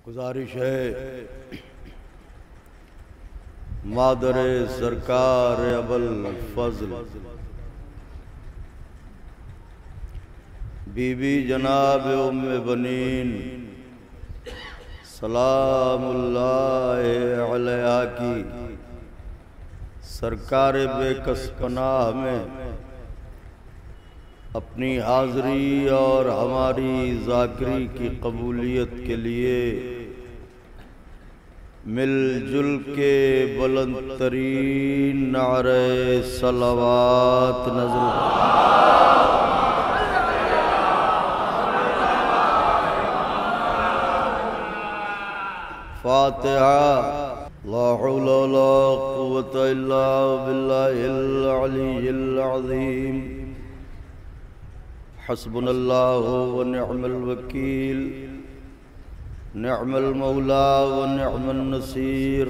गुजारिश है मादरे सरकार अबल फजल बीबी जनाब उम्मे बनीन सलामुल्लाह अलैहा की सरकार बेकस पनाह में अपनी हाज़री और हमारी ज़ाकरी की कबूलियत के लिए मिलजुल के बुलंद तरीन नारे सलावत नज़र फातिहा। ला हौला वला कुव्वता इल्ला बिल्लाहिल अलिय्यिल अज़ीम। हस्बुनल्लाहु व निअमल वकील निअमल मौला व निअमन नसीर।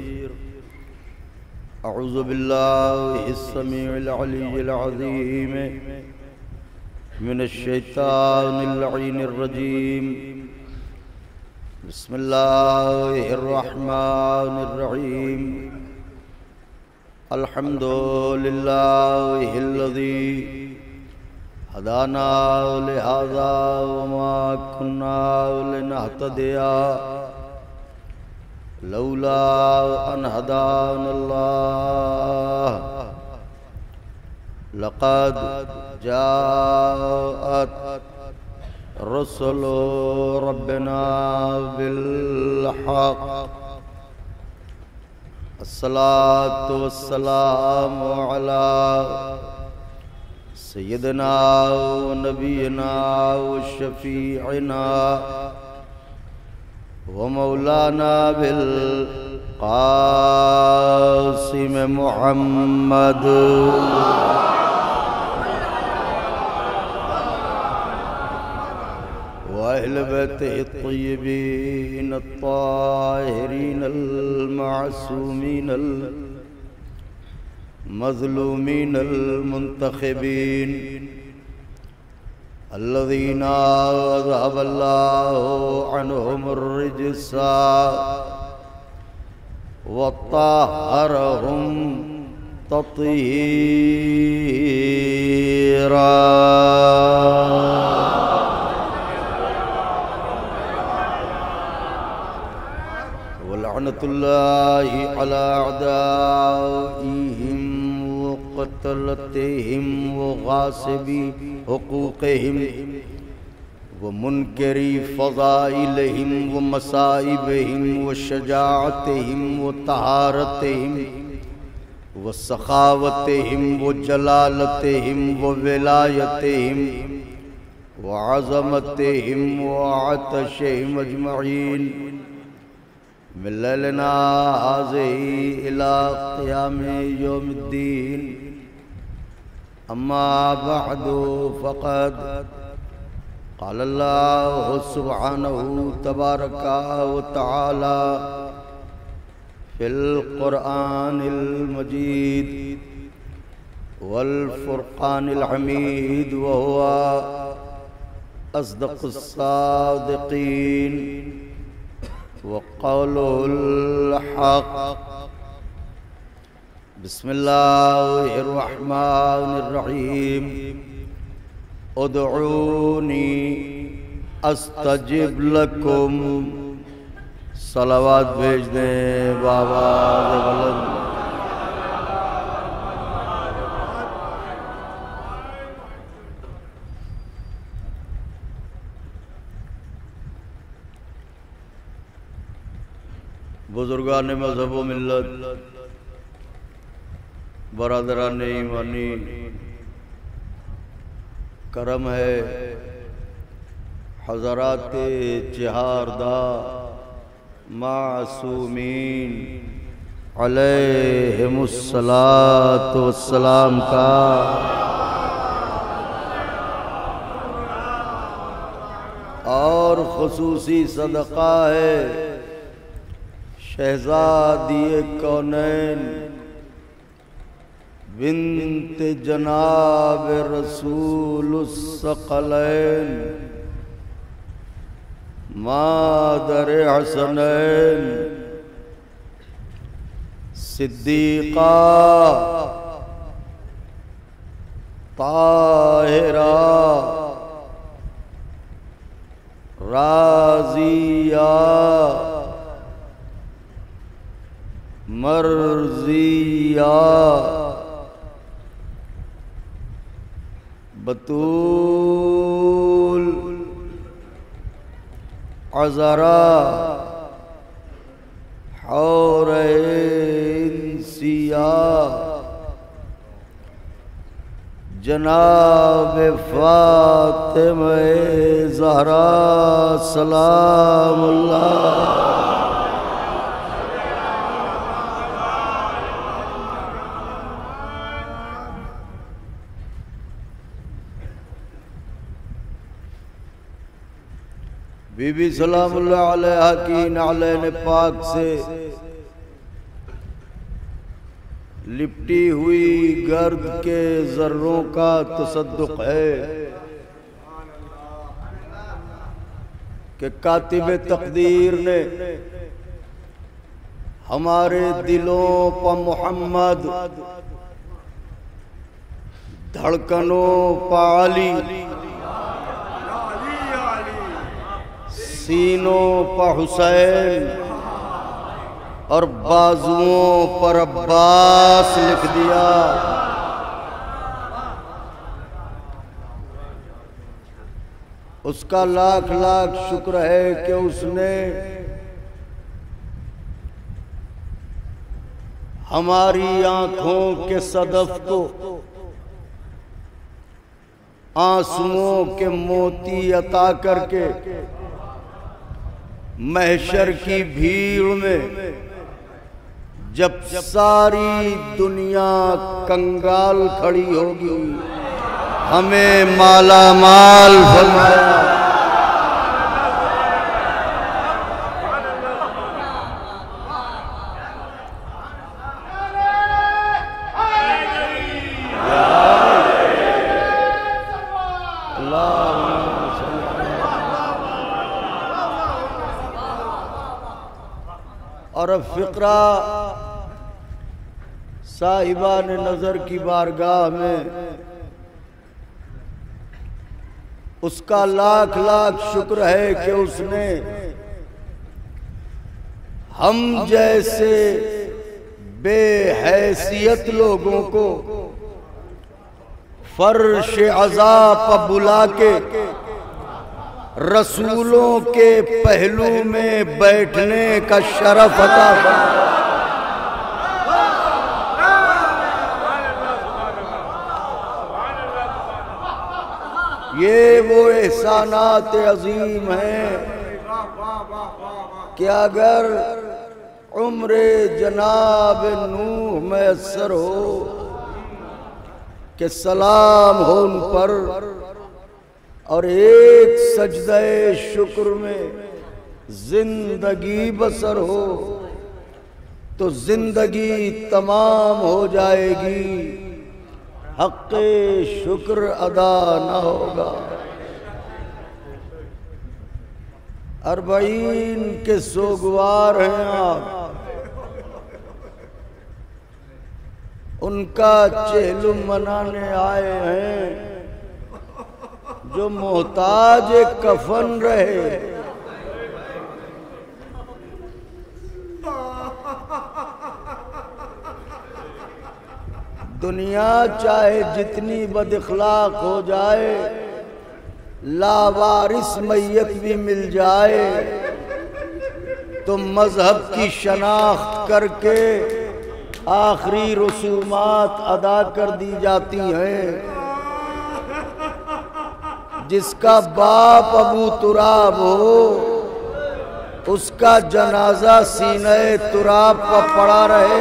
अऊज़ु बिल्लाहिस समीइल अलीय्यिल अज़ीम मिनश शैतानिर लईनिर रजीम। बिस्मिल्लाहिर रहमानिर रहीम। अल्हम्दुलिल्लाहिल्लज़ी हदाना लिहाज़ा वमा कुन्ना लिनहतदिया लौला अन हदानल्लाह। लक़द जाअत रुसुलु रब्बिना बिल-हक़। अस्सलातु वस्सलामु अला सय्यदना व नबीना व शफीअना व मौलाना बिल क़ासिम मुहम्मद व अहले बैतिहि अत्तय्यबीन अत्ताहिरीन अल-मासूमीन मज़लूमीन अल-मुंतख़िबीन अल्लज़ीना अज़हबल्लाहु अन्हुमुर-रिज्सा व तह्हरहुम तत्हीरा। व लअनतुल्लाहि अला अअदाइहिम क़तलतिहिम व गासिबी हुक़ूक़िहिम व मुनकरी फ़ज़ाइलिहिम व मसाइबिहिम व शजाअतिहिम व तहारतिहिम व सखावतिहिम व जलालतिहिम व विलायतिहिम व अज़मतिहिम व अतशिहिम अजमईन मिन लैलिना हाज़िही इला क़ियामि यौमिद्दीन। अम्मा बअदु फ़क़द क़ालल्लाहु सुब्हानहु तबारका व तआला फ़िल क़ुरआनिल मजीद वल फ़ुरक़ानिल हमीद व हुवा अस्दक़ुस सादिक़ीन व क़ौलुहुल हक़। बिस्मिल्लाहिर रहमानिर रहीम। उदऊनी अस्तजिब लकुम। सलावत भेज दें बाबा बुलंद। बुजुर्गान मज़हब व मिल्लत, बरादरान ईमानी, करम है हज़रात चहारदा मासूमीन अलैहिमुस्सलातु वस्सलाम का और ख़ुसूसी सदक़ा है शहज़ादी कौनैन बिन्त जनाब रसूलुस सकलैन मादर हसनैन सिद्दीक़ा ताहिरा राज़िया मर्ज़िया बतूल अज़रा हौरैनसिया जनाब फ़ातिमा ज़हरा सलामुल्लाह। बीबी सलामुल्लाह अलैहा की नालैन पाक से लिपटी हुई गर्द के जर्रों का तसद्दुक़ है कि कातिब तक़दीर ने हमारे दिलों पर मोहम्मद, धड़कनों पर अली, सीनों पर हुसैन और बाजुओं पर अब्बास लिख दिया। उसका लाख लाख शुक्र है कि उसने हमारी आंखों के सदफ को आंसुओं के मोती अता करके महशर की भीड़ में जब सारी दुनिया कंगाल खड़ी होगी हमें माला माल फरमाया। और अब फ़िक्रा साहिबा ने नजर की बारगाह में उसका लाख लाख शुक्र है कि उसने हम जैसे बेहैसियत लोगों को फर्श अज़ा पर बुला के रसूलों के पहलू में बैठने का शरफ अता फरमाया। ये वो एहसानात अजीम हैं कि अगर उम्रे जनाब नूह मैसर हो कि सलाम हो उन पर और एक सजदे शुक्र में जिंदगी बसर हो तो जिंदगी तमाम हो जाएगी, हक़्क़े शुक्र अदा न होगा। अरबईन के सोगवार हैं आप, उनका चेहलुम मनाने आए हैं जो मोहताज कफन रहे। दुनिया चाहे जितनी बदअखलाक हो जाए, लावारिस मैयत भी मिल जाए तो मजहब की शनाख्त करके आखिरी रसूमात अदा कर दी जाती हैं। जिसका बाप अबू तुराब हो उसका जनाजा सीने तुराब पर पड़ा रहे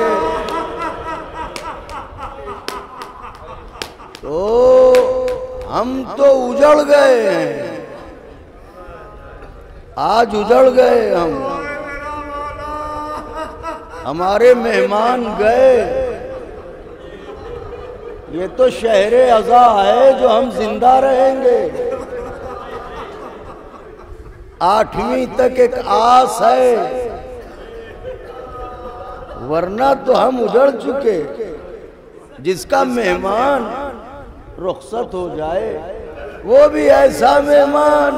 तो हम तो उजड़ गए हैं, आज उजड़ गए हम, हमारे मेहमान गए। ये तो शहरे अज़ा है जो हम जिंदा रहेंगे। 8वीं तक एक आस है, वरना तो हम उजड़ चुके। जिसका मेहमान रुखसत हो जाए वो भी ऐसा मेहमान।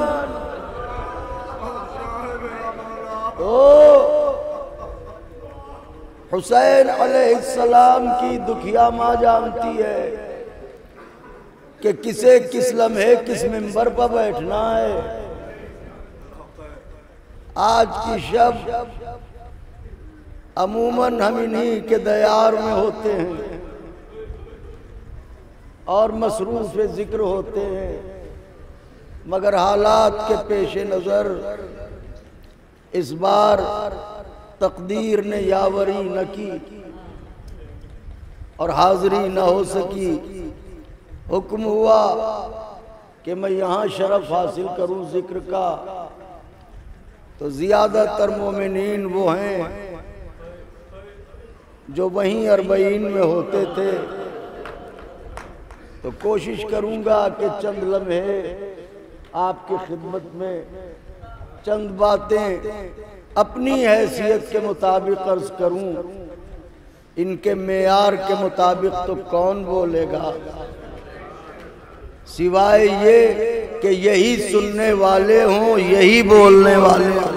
तो हुसैन अलैहिस्सलाम की दुखिया माँ जानती है कि किसे किस लम्हे किस मिंबर पर बैठना है। आज की शब अमूमन हम इन्हीं के दयार में होते हैं और मसरूफ जिक्र होते हैं, मगर हालात के पेश नज़र इस बार तकदीर ने यावरी न की और हाज़री न हो सकी। हुक्म हुआ कि मैं यहाँ शरफ हासिल करूँ जिक्र का। तो ज़्यादातर मोमिनीन वो हैं जो वहीं अरबईन में होते थे। तो कोशिश करूँगा कि चंद लम्हे आपकी खिदमत में चंद बातें अपनी हैसियत के मुताबिक अर्ज करूं। इनके मेयार के मुताबिक तो कौन बोलेगा, सिवाय ये कि यही सुनने वाले हों, यही बोलने वाले हों।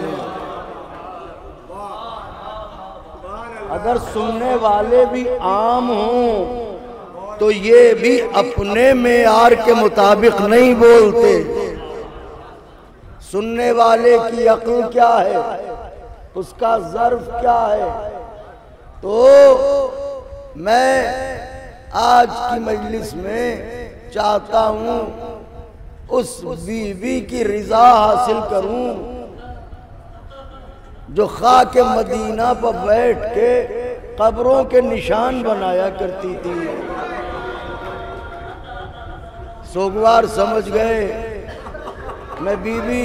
अगर सुनने वाले भी आम हों तो ये भी अपने मेयार के मुताबिक नहीं बोलते। सुनने वाले की अक्ल क्या है, उसका ज़र्फ क्या है। तो मैं आज की मजलिस में चाहता हूँ उस बीवी की रिजा हासिल करूँ जो खाके मदीना पर बैठ के कब्रों के निशान बनाया करती थी। सोगवार समझ गए, मैं बीबी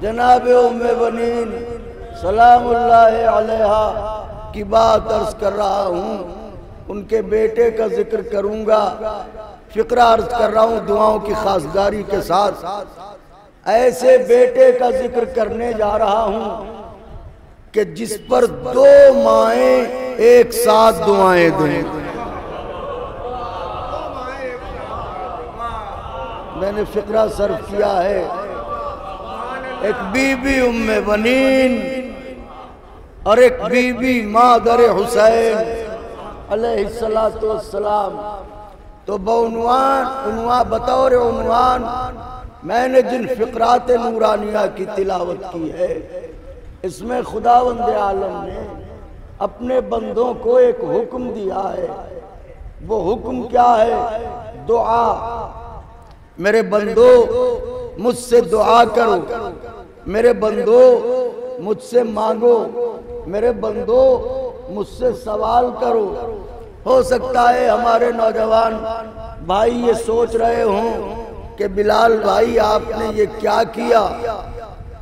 जनाब उम्मे बनीन सलामुल्लाह अलैहा की बात अर्ज कर रहा हूँ। उनके बेटे का जिक्र करूँगा, फिक्रा अर्ज कर रहा हूँ दुआओं की खासदारी के साथ। ऐसे बेटे का जिक्र करने जा रहा हूँ कि जिस पर 2 माएँ एक साथ दुआएं दें। मैंने फिक्रा सर्व किया है। एक बीबी उम्मे बनीन और एक बीबी मादर हुसैन अलैहिस्सलातु वस्सलाम। तो बउनवान बतौर उन्वान मैंने जिन फिक्रात नूरानिया की तिलावत की है, इसमें खुदावंद आलम ने अपने बंदों को एक हुक्म दिया है। वो हुक्म क्या है? दुआ। मेरे बंदो मुझसे दुआ करो, मेरे बंदो मुझसे मांगो, मेरे बंदो मुझसे सवाल करो। हो सकता है हमारे नौजवान भाई ये सोच रहे हों कि बिलाल भाई आपने ये क्या किया,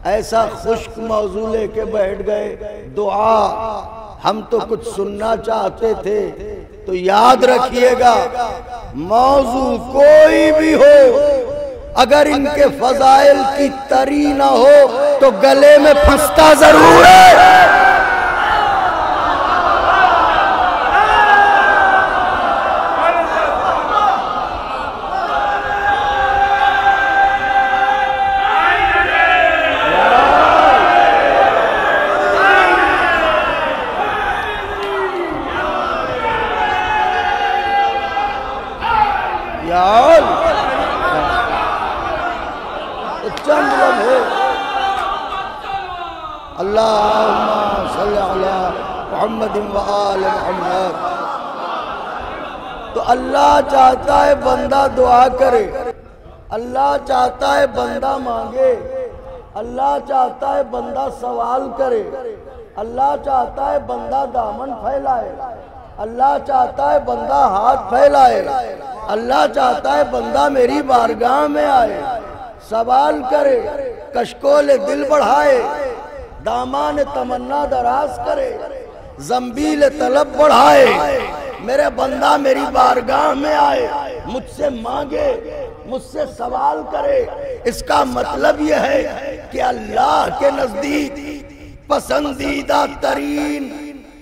ऐसा खुश्क मौजू लेके बैठ गए। दुआ हम तो कुछ सुनना चाहते थे। तो याद रखिएगा, मौजू कोई भी हो, अगर इनके फजाइल की तरी ना हो तो गले में फंसता जरूर है। तो अल्लाह चाहता है बंदा दुआ करे, अल्लाह चाहता है बंदा मांगे, अल्लाह चाहता है बंदा सवाल करे, अल्लाह चाहता है बंदा दामन फैलाए, अल्लाह चाहता है बंदा हाथ फैलाए, अल्लाह चाहता है बंदा मेरी बारगाह में आए, सवाल करे, कशकोल दिल बढ़ाए, दामान तमन्ना दराज करे, जंबील तलब बढ़ाए। मेरे बंदा मेरी बारगाह में आए, मुझसे मांगे, मुझसे सवाल करे। इसका मतलब यह है कि अल्लाह के नजदीक पसंदीदा तरीन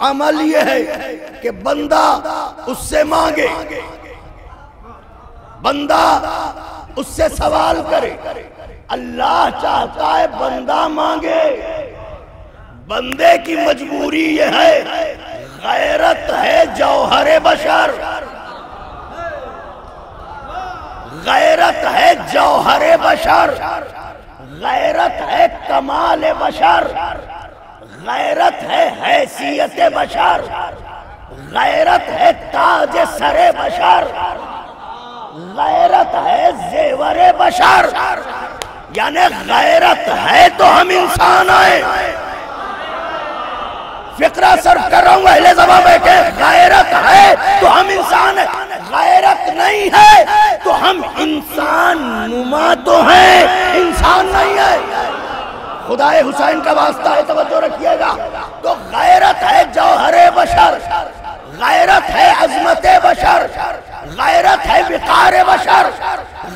अमल यह है कि बंदा उससे मांगे, बंदा उससे सवाल करे। अल्लाह चाहता है बंदा मांगे, बंदे की मजबूरी यह है, गैरत है जौहरे बशर, गैरत है जौहरे बशर, गैरत है कमाल बशर, गैरत है हैसियत बशर, गैरत है ताज सरे बशर, गैरत है जेवरे बशर। यानी गैरत है तो हम इंसान आए। फिक्रा सर्व कर रहा हूं, अहले ज़बां बैठे, गैरत है तो हम इंसान है, गैरत नहीं है तो हम इंसान नुमा तो हैं, इंसान नहीं है। खुदाए हुसैन का वास्ता है, तवज्जो रखिएगा। तो गैरत है जौहरे बशर, गैरत है अजमते बशर, गैरत है विकार बशर,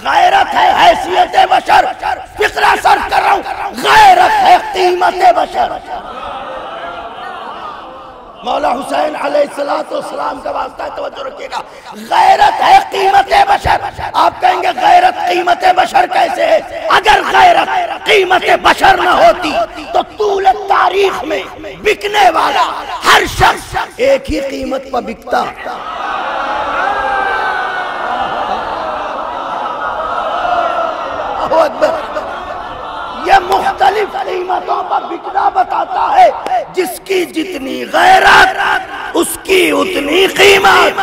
गैरत है हैसियत बशर। फिक्रा सर्व कर रहा हूं, गैरत है कीमत बशर। मौला हुसैन अलैहिस्सलाम का वास्ता है, तवज्जो रखिएगा। गैरत है कीमत बशर। आप कहेंगे गैरत कीमत बशर कैसे है? अगर गैरत कीमत बशर न होती तो तूल तारीख में बिकने वाला हर शख्स एक ही कीमत पर बिकता। ये मुख्तलिफ कीमतों पर बिकना बताता है। जिसकी जितनी गैरत उसकी उतनी कीमत,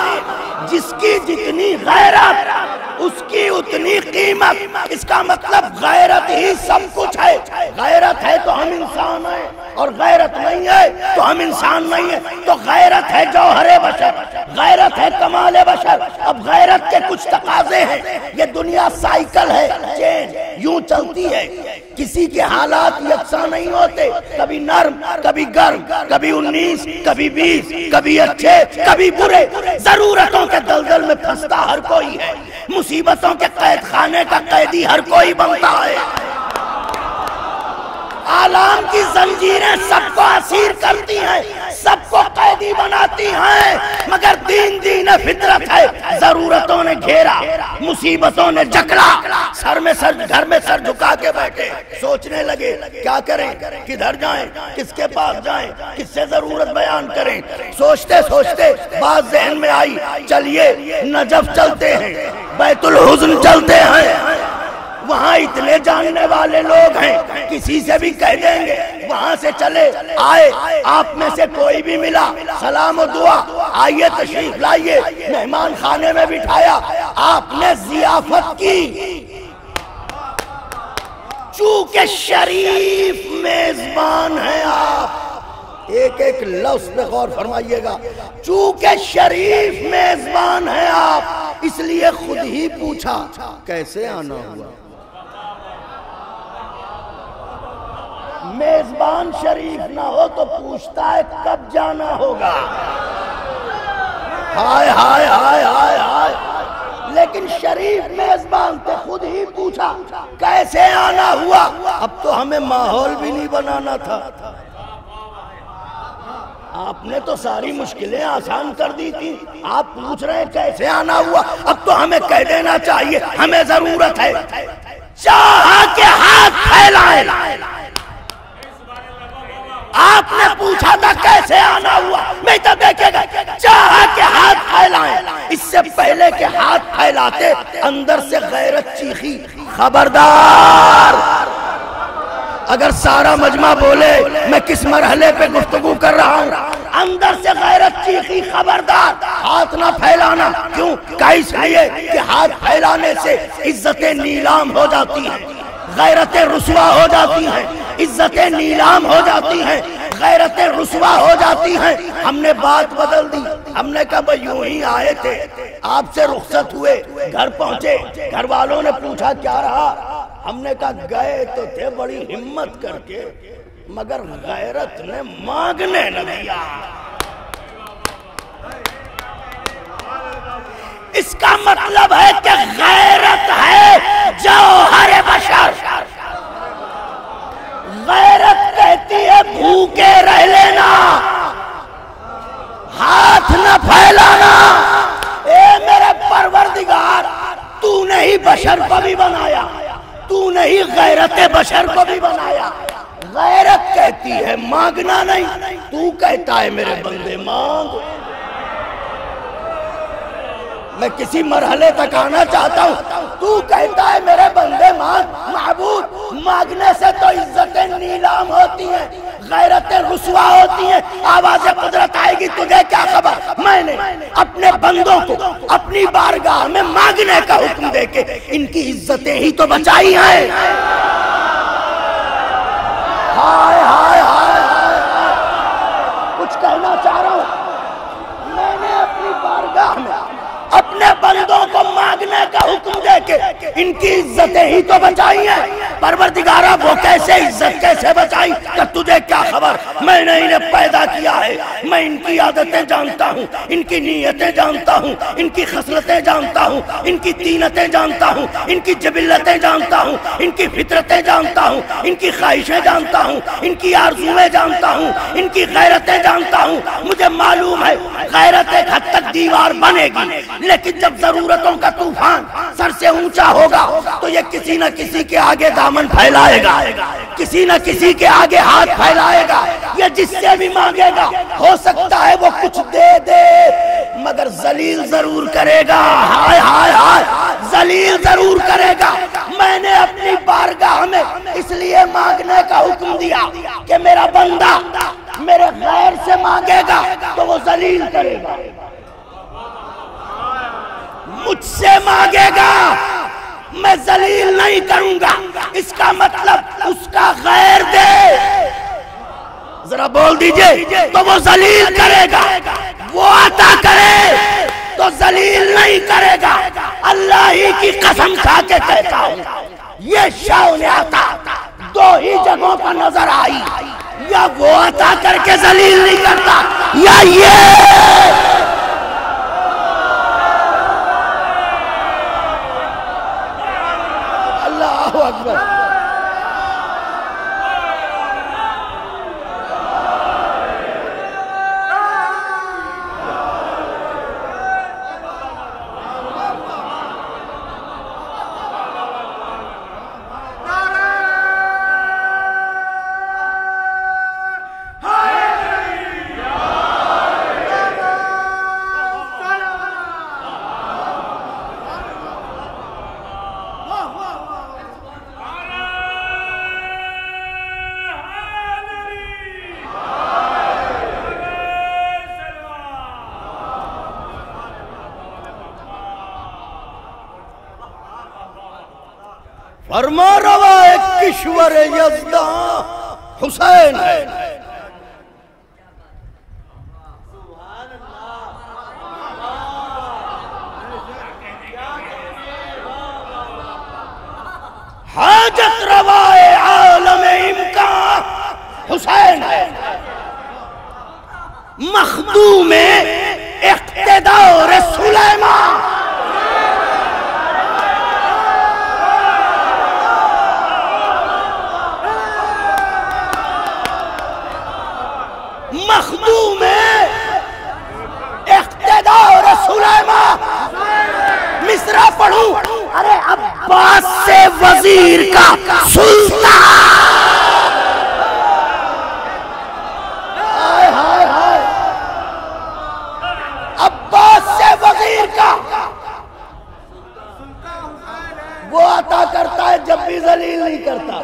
जिसकी जितनी गैरत उसकी उतनी कीमत। इसका मतलब गैरत ही सब कुछ है। गैरत है तो हम इंसान हैं और गैरत नहीं है तो हम इंसान नहीं है। तो गैरत है जौहरे बशर, गैरत है कमाले बशर। अब गैरत के कुछ तकाजे हैं। ये दुनिया साइकिल है, चेन यूं चलती है। किसी के हालात यकसा नहीं होते, कभी नर्म कभी गर्म, कभी 19 कभी 20, कभी अच्छे कभी बुरे। जरूरतों के दलदल में फंसता हर कोई है, मुसीबतों के कैद खाने का कैदी हर कोई बनता है। आलाम की जंजीरें सबको असीर करती हैं, सबको कैदी बनाती हैं, मगर दीन दीन फितरत है। जरूरतों ने घेरा, मुसीबतों ने जकड़ा, सर में सर, घर में सर झुका के बैठे, सोचने लगे क्या करें, किधर जाएं, किसके पास जाएं, किससे जरूरत बयान करें। सोचते सोचते बात जहन में आई, चलिए नजफ चलते हैं, बैतुल हुज़्न चलते हैं। वहाँ इतने जानने वाले लोग हैं, किसी से भी कह देंगे। वहाँ से चले आए, आप में से कोई भी मिला, सलाम और दुआ, आइए तशरीफ लाइए। मेहमान खाने में बिठाया, आपने जियाफत की। चूंकि शरीफ मेजबान हैं आप, एक एक लफ्ज पे गौर फरमाइएगा। चूंकि शरीफ मेजबान हैं आप, इसलिए खुद ही पूछा कैसे आना हुआ। मेजबान शरीफ ना हो तो पूछता है कब जाना होगा। हाय हाय हाय हाय हाय। लेकिन शरीफ मेजबान थे, खुद ही पूछा कैसे आना हुआ। अब तो हमें माहौल भी नहीं बनाना था, आपने तो सारी मुश्किलें आसान कर दी थी। आप पूछ रहे हैं कैसे आना हुआ। अब तो हमें कह देना चाहिए हमें जरूरत है। चाह के हाथ फैलाए। आपने पूछा था कैसे आना हुआ, मैं तो देखेगा। चाह के हाथ फैलाएं। इससे पहले के हाथ फैलाते अंदर से गैरत चीखी, खबरदार। अगर सारा मजमा बोले मैं किस मरहले पे गुफ्तगू कर रहा हूँ, अंदर से गैरत चीखी, खबरदार हाथ ना फैलाना। क्यों? इसलिए कि हाथ फैलाने से इज्जतें नीलाम हो जाती हैं, गैरतें रुसवा हो जाती हैं, इज्जतें नीलाम हो जाती हैं, गैरतें रुसवा हो जाती हैं। हमने बात बदल दी। हमने कहा भाई यूं ही आए थे, आपसे रुखसत हुए, घर पहुंचे, घर वालों ने पूछा क्या रहा। हमने कहा गए तो थे बड़ी हिम्मत करके, मगर गैरत ने मांगने न दिया। इसका मतलब है कि गैरत है जौहर बशर। कहती है भूखे रह लेना, हाथ न फैलाना। ए मेरे परवरदिगार, तूने ही बशर को भी बनाया, तूने ही गैरत बशर को भी बनाया। गैरत कहती है मांगना नहीं, तू कहता है मेरे बंदे मांग। मैं किसी मरहले तक आना चाहता हूँ, तू कहता है मेरे बंदे मांग। महबूब, मांगने से तो इज्जतें नीलाम होती हैं, गैरतें रुसवा होती हैं, आवाज़ कुदरत आएगी। तुझे क्या खबर? मैंने अपने बंदों को अपनी बारगाह में मांगने का हुक्म देके इनकी इज्जतें ही तो बचाई हैं। हाय हाय हाय हाय, कुछ कहना चाह रहा हूं। मैंने अपनी बारगाह में अपने बंदों को मांगने का हुक्म देके इनकी इज्जतें ही तो बचाई हैं। परवरदिगारा, वो कैसे इज्जत कैसे बचाई कि तुझे क्या खबर? मैंने इन्हें पैदा किया है, मैं इनकी आदतें जानता हूँ, इनकी नीयतें जानता हूँ, इनकी खसलतें जानता हूँ, इनकी तीनतें जानता हूँ, इनकी जबिल्लतें जानता हूँ, इनकी फितरतें जानता हूँ, इनकी ख्वाहिशें जानता हूँ, इनकी आरज़ुएं जानता हूँ, इनकी गैरतें जानता हूँ। मुझे मालूम है गैरत एक हद तक दीवार बनेगी, लेकिन जब जरूरतों का तूफान सर से ऊंचा होगा तो ये किसी न किसी के आगे दामन फैलाएगा, किसी न किसी के आगे हाथ फैलाएगा। ये जिससे भी मांगेगा हो सकता है वो कुछ दे दे, मगर जलील जरूर करेगा। हाय हाय हाय, जलील जरूर करेगा। मैंने अपनी बारगाह में इसलिए मांगने का हुक्म दिया कि मेरा बंदा मेरे गैर से मांगेगा तो वो जलील करेगा, मुझसे मांगेगा मैं जलील नहीं करूंगा। इसका मतलब उसका गैर दे, जरा बोल दीजिए, तो वो जलील करेगा। वो अता करे तो जलील नहीं करेगा। अल्लाह ही की कसम खा के कहता हूँ, ये शान अता दो ही जगहों पर नजर आई, या वो अता करके जलील नहीं करता, या ये अकबर। फरमा रवा एक किश्वर यज़दा हुसैन है। हाजत रवाए आलम इम्का हुसैन है। मखदूम इक़्तिदार सुलेमान, मखदूम इक़्तिदार सुलेमान। मिसरा पढ़ूं, अरे अब्बास से वजीर का सुल्तान। हाय हाय हाय, अब्बास से वजीर का वो अता करता है जब भी जलील नहीं करता।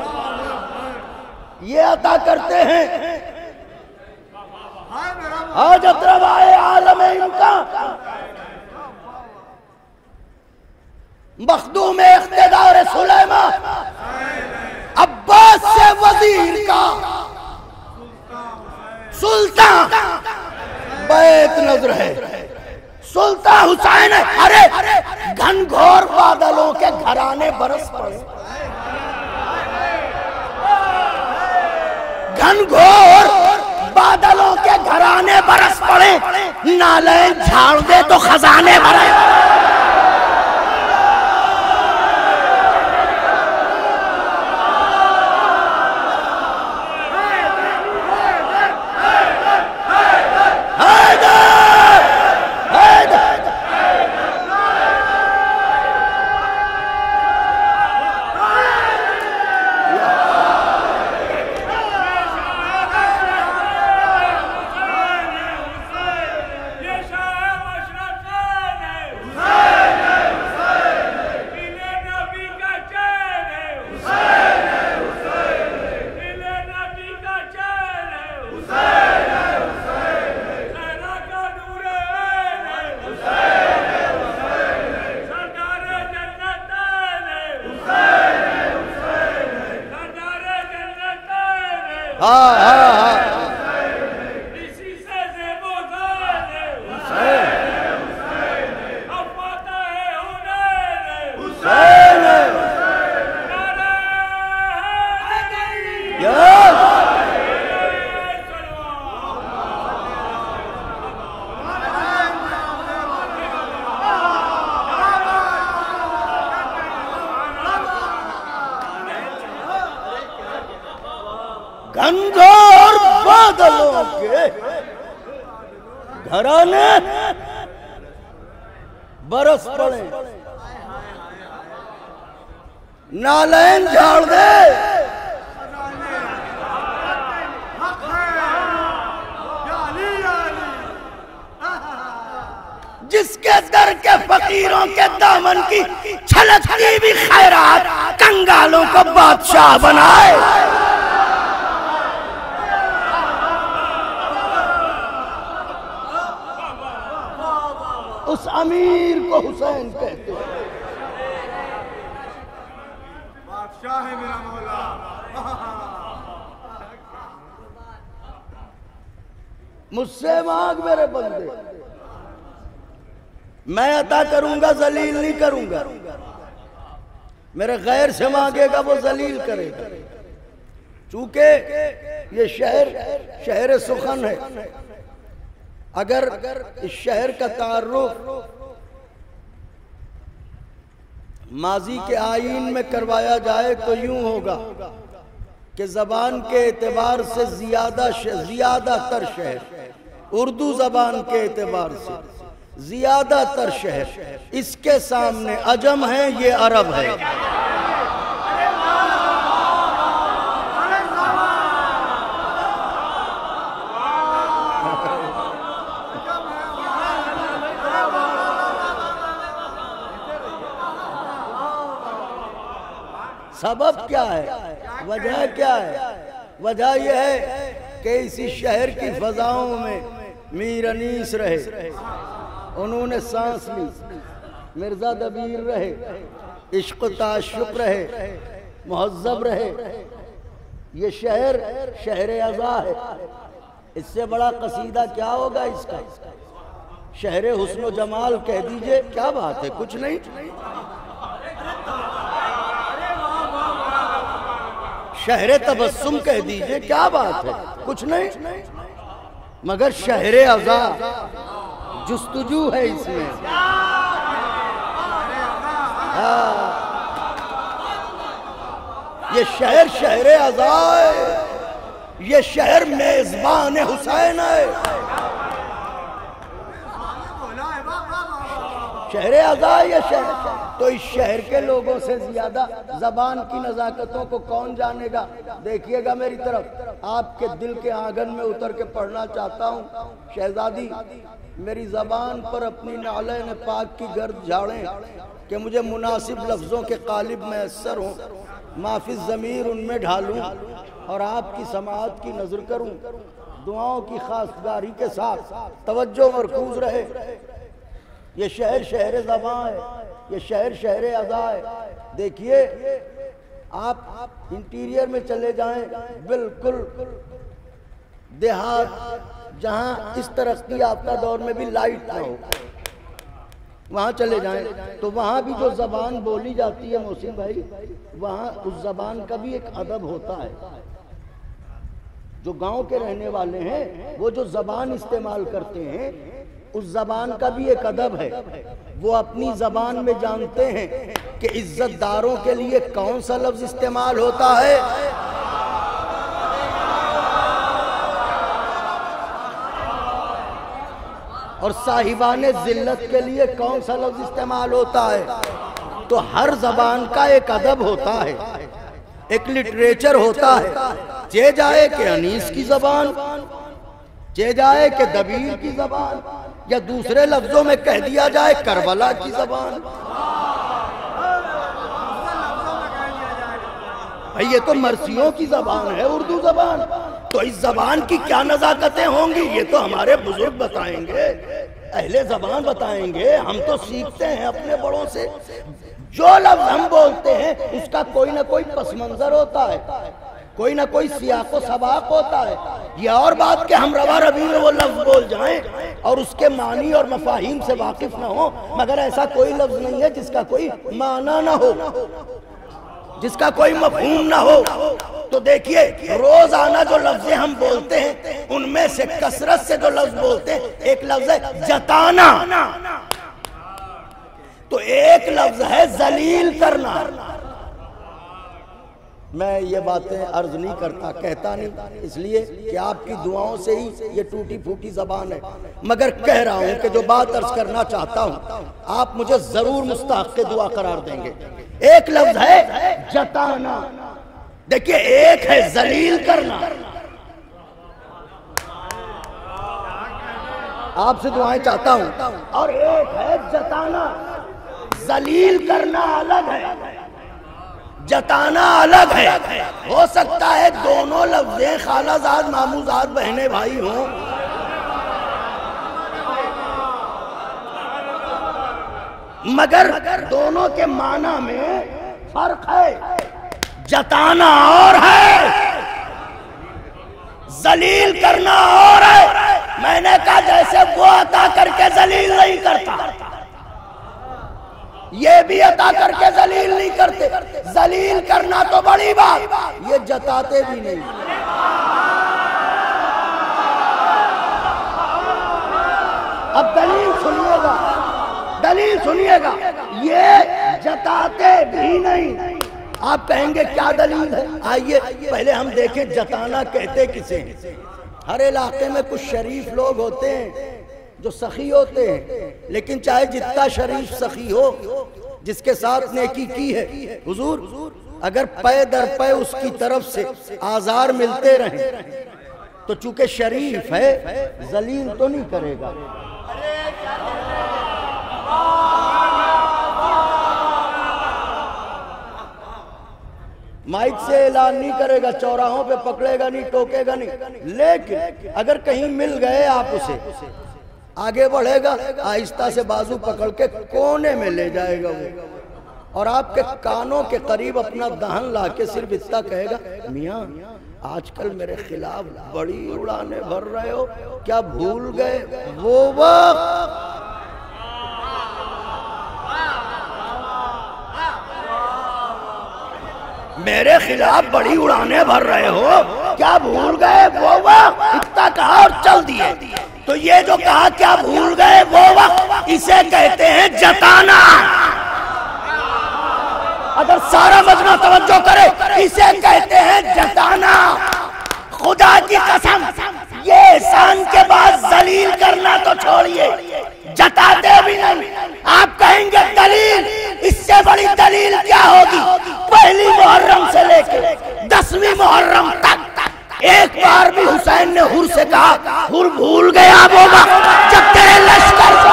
ये अता करते हैं हाजत रवाए आलम इनका, मखदूम इक़्तिदार सुलेमान, अब्बास से वजीर का सुल्तान। बैत नजर है, सुल्तान हुसैन है। अरे घनघोर बादलों के घराने बरस पड़े, घनघोर बादलों के घराने बरस पड़े, नाले झाड़ दे तो खजाने भरे। घराने बरस पड़े, नालैन झाड़ दे, जिसके दर के फकीरों के दामन की छलकती भी खैरात कंगालों को बादशाह बनाए। उस अमीर को हुसैन कहते हैं। बादशाह है मेरा मौला। मुझसे मांग मेरे बंदे, मैं अता करूंगा, जलील नहीं करूंगा। मेरे गैर से मांगेगा वो जलील करेगा। चूंकि ये शहर सुखन है, अगर इस शहर का तारुफ माजी के आईन में करवाया जाए तो यूं होगा कि जबान के एतबार से ज्यादातर शहर, उर्दू जबान के एतबार से ज्यादातर शहर इसके सामने अजम है, ये अरब है। सबब क्या है, वजह क्या है? वजह यह है कि इसी शहर की फजाओं में मीर अनीस रहे, उन्होंने सांस ली, मिर्जा दबीर रहे, इश्क ताशुक रहे, मुहज्जब रहे। ये शहर अज़ा है। इससे बड़ा कसीदा क्या होगा इसका? शहर हुस्न जमाल कह दीजिए, क्या बात है, कुछ नहीं। शहर तबस्सुम कह दीजिए, क्या बात है, कुछ नहीं। मगर शहर अज़ा जुस्तजू है इसमें। ये शहर अज़ा है, ये शहर मेजबान हुसैन है। शहर अज़ा ये शहर, तो इस शहर के लोगों से ज्यादा जबान की नजाकतों को कौन जानेगा? देखिएगा मेरी तरफ, आपके दिल के आंगन में उतर के पढ़ना चाहता हूँ। शहजादी मेरी जबान पर अपनी नालैन पाक की गर्द झाड़ें कि मुझे मुनासिब लफ्ज़ों के कालिब मैसर हों, माफिज ज़मीर उनमें ढालूं और आपकी समाअत की नजर करूं। दुआओं की खासगारी के साथ तवज्जो मरकूज रहे। ये शहर ज़बां है, ये शहर अज़ा है। देखिए आप इंटीरियर में चले जाएं, बिल्कुल देहात जहां इस तरक्की याफ्ता दौर में भी लाइट ना हो, वहां चले जाएं तो वहां भी जो जबान बोली जाती है मोहसिन भाई, वहां उस जबान का भी एक अदब होता है। जो गांव के रहने वाले हैं वो जो जबान इस्तेमाल करते हैं, उस जबान का भी एक अदब है। वो अपनी जबान में जानते हैं कि इज्जतदारों के लिए कौन सा लफ्ज इस्तेमाल होता है, और साहिबाने जिल्लत के लिए कौन सा लफ्ज इस्तेमाल होता है। तो हर जबान का एक अदब होता है, एक लिटरेचर होता है। चे जाए कि अनीस की जबान, चे जाए कि दबीर की जबान, या दूसरे लफ्जों में कह दिया जाए करबला की जबान। भाई ये तो मरसियों की जबान है, उर्दू जबान। तो इस जबान की क्या नजाकतें होंगी, ये तो हमारे बुजुर्ग बताएंगे, अहले जबान बताएंगे। हम तो सीखते हैं अपने बड़ों से। जो लफ्ज हम बोलते हैं उसका कोई ना कोई पस मंजर होता है, कोई ना कोई सियाको सबाक होता है। ये और बात कि हम रवा रबी में वो लफ्ज बोल जाएं और उसके मानी और मफाहिम से वाकिफ ना हो, मगर ऐसा कोई लफ्ज नहीं है जिसका कोई माना ना हो, जिसका कोई मफहूम ना हो। तो देखिए रोजाना जो लफ्ज़ें हम बोलते हैं उनमें से कसरत से जो लफ्ज बोलते हैं, एक लफ्ज है जताना, तो एक लफ्ज है जलील करना। मैं ये बातें अर्ज नहीं करता, कहता नहीं, इसलिए कि आपकी दुआओं से ही ये टूटी फूटी जबान है। मगर कह रहा हूं कि जो बात अर्ज करना चाहता हूं आप मुझे जरूर मुस्तहक़ दुआ करार देंगे। एक लफ्ज है जताना, देखिए एक है जलील करना, आपसे दुआएं चाहता हूं, और एक है जताना। जलील करना अलग है, जताना अलग है। हो सकता है दोनों लफ्ज़ें खालाजाद मामूजाद बहने भाई हों, मगर दोनों के माना में फर्क है। जताना और है, जलील करना और है। मैंने कहा जैसे वो अता करके जलील नहीं करता, ये भी अता करके जलील नहीं करते। जलील करना तो बड़ी बात, ये जताते भी नहीं। अब दलील सुनिएगा, दलील सुनिएगा, ये जताते भी नहीं। आप कहेंगे क्या दलील है? आइए पहले हम देखें जताना कहते किसे हैं। हर इलाके में कुछ शरीफ लोग होते हैं जो सखी होते हैं, लेकिन चाहे जितना शरीफ सखी हो, जिसके साथ नेकी की है, हुजूर अगर पै दर पै उसकी तरफ से आज़ार मिलते रहे तो चूंकि शरीफ है जलील तो नहीं करेगा। माइक से ऐलान नहीं करेगा, चौराहों पे पकड़ेगा नहीं, टोकेगा नहीं, लेकिन अगर कहीं मिल गए आप उसे, आगे बढ़ेगा, आहिस्ता से बाजू पकड़ के कोने में ले जाएगा वो, और आपके कानों के करीब अपना दहन ला के सिर्फ इतना कहेगा, मियाँ आजकल मेरे खिलाफ बड़ी उड़ाने भर रहे हो, क्या भूल गए वो वक्त? मेरे खिलाफ बड़ी उड़ाने भर रहे हो, क्या भूल गए वो वक्त? इतना कहा और चल दिए। तो ये जो कहा क्या भूल गए वो वक्त, इसे कहते हैं जताना। अगर सारा मजमा तवज्जो करे, इसे कहते हैं जताना। खुदा की कसम, ये एहसान के बाद जलील करना तो छोड़िए, जताते भी नहीं। आप कहेंगे दलील, इससे बड़ी दलील क्या होगी? पहली मुहर्रम से लेकर 10वीं मुहर्रम तक एक बार भी हुसैन ने हुर से कहा, हुर भूल गया वो वक्त जब तेरे लश्कर को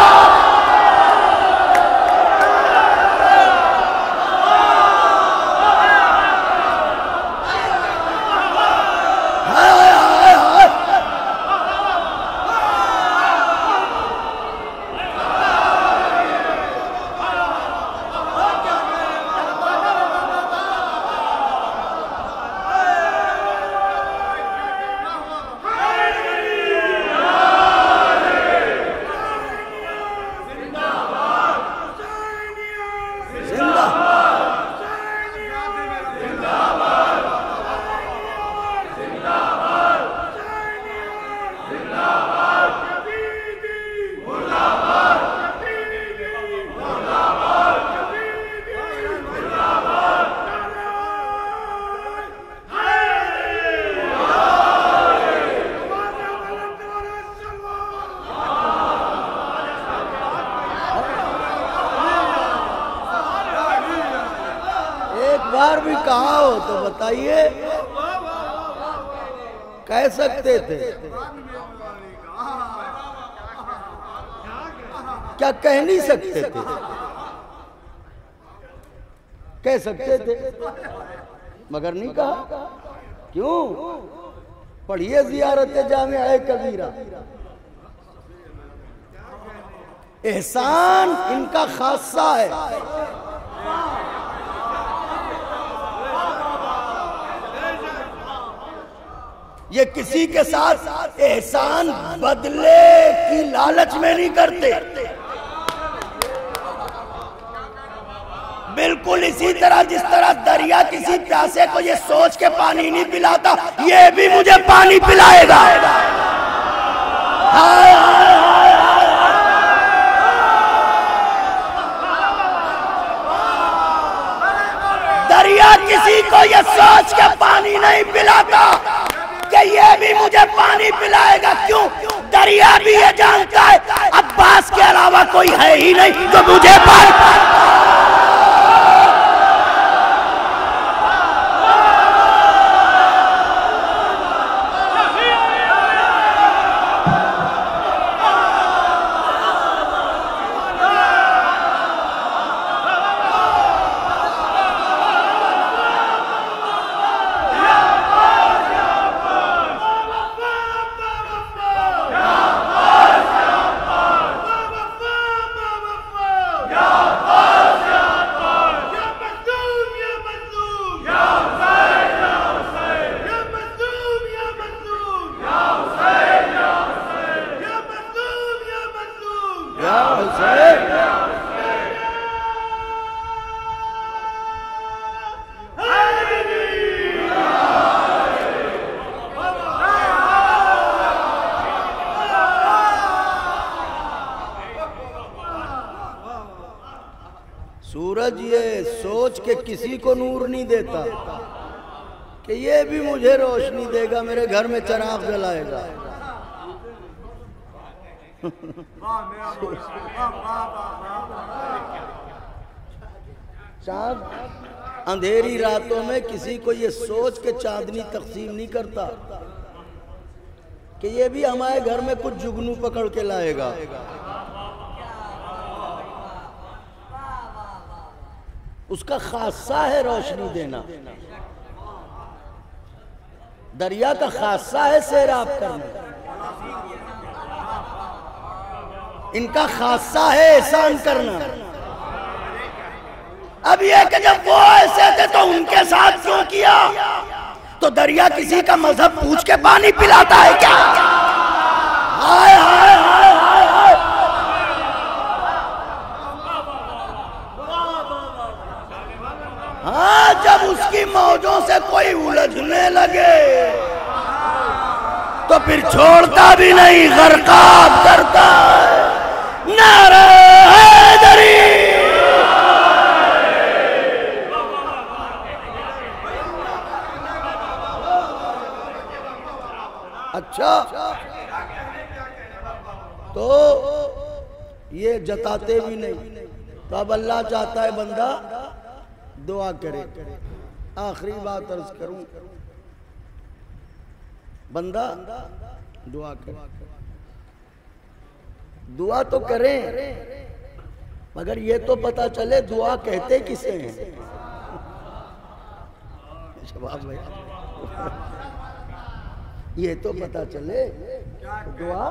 भी कहा हो तो बताइए, कह सकते थे क्या? कह नहीं सकते थे? कह सकते थे मगर नहीं कहा। क्यों? पढ़िए ज़ियारत जामिया कबीरा। एहसान इनका खासा है। ये किसी के साथ एहसान बदले की लालच में नहीं करते। बिल्कुल इसी तरह जिस तरह दरिया किसी प्यासे को ये सोच के पानी नहीं पिलाता, ये भी मुझे पानी पिलाएगा। हाय हाय हाय हाय। दरिया किसी को को ये सोच के पानी नहीं पिलाता कि ये भी मुझे पानी पिलाएगा। क्यों? दरिया भी ये जानता है अब्बास के अलावा कोई है ही नहीं जो मुझे पानी। सूरज ये सोच के किसी को नूर नहीं देता कि ये भी मुझे रोशनी देगा, मेरे घर में चराग जलाएगा। चांद अंधेरी रातों में किसी को ये सोच के चांदनी तकसीम नहीं करता कि ये भी हमारे घर में कुछ जुगनू पकड़ के लाएगा। उसका खासा है रोशनी देना, दरिया का खासा है सैराब करना, इनका खासा है एहसान करना। अब ये कि जब वो ऐसे थे तो उनके साथ क्यों किया? तो दरिया किसी का मजहब पूछ के पानी पिलाता है क्या? हाय हाय हाय हाय हाय। हाँ, जब उसकी मौजों से कोई उलझने लगे तो फिर छोड़ता भी नहीं, गरकाब करता है। नारे हैदरी। अच्छा, तो ये जताते भी नहीं। तो अब अल्लाह चाहता है बंदा दुआ करे। आखिरी बात अर्ज करूं, बंदा दुआ करे। दुआ तो करें, मगर ये तो पता चले दुआ कहते किसे हैं। शबाश भाई, ये तो पता चले दुआ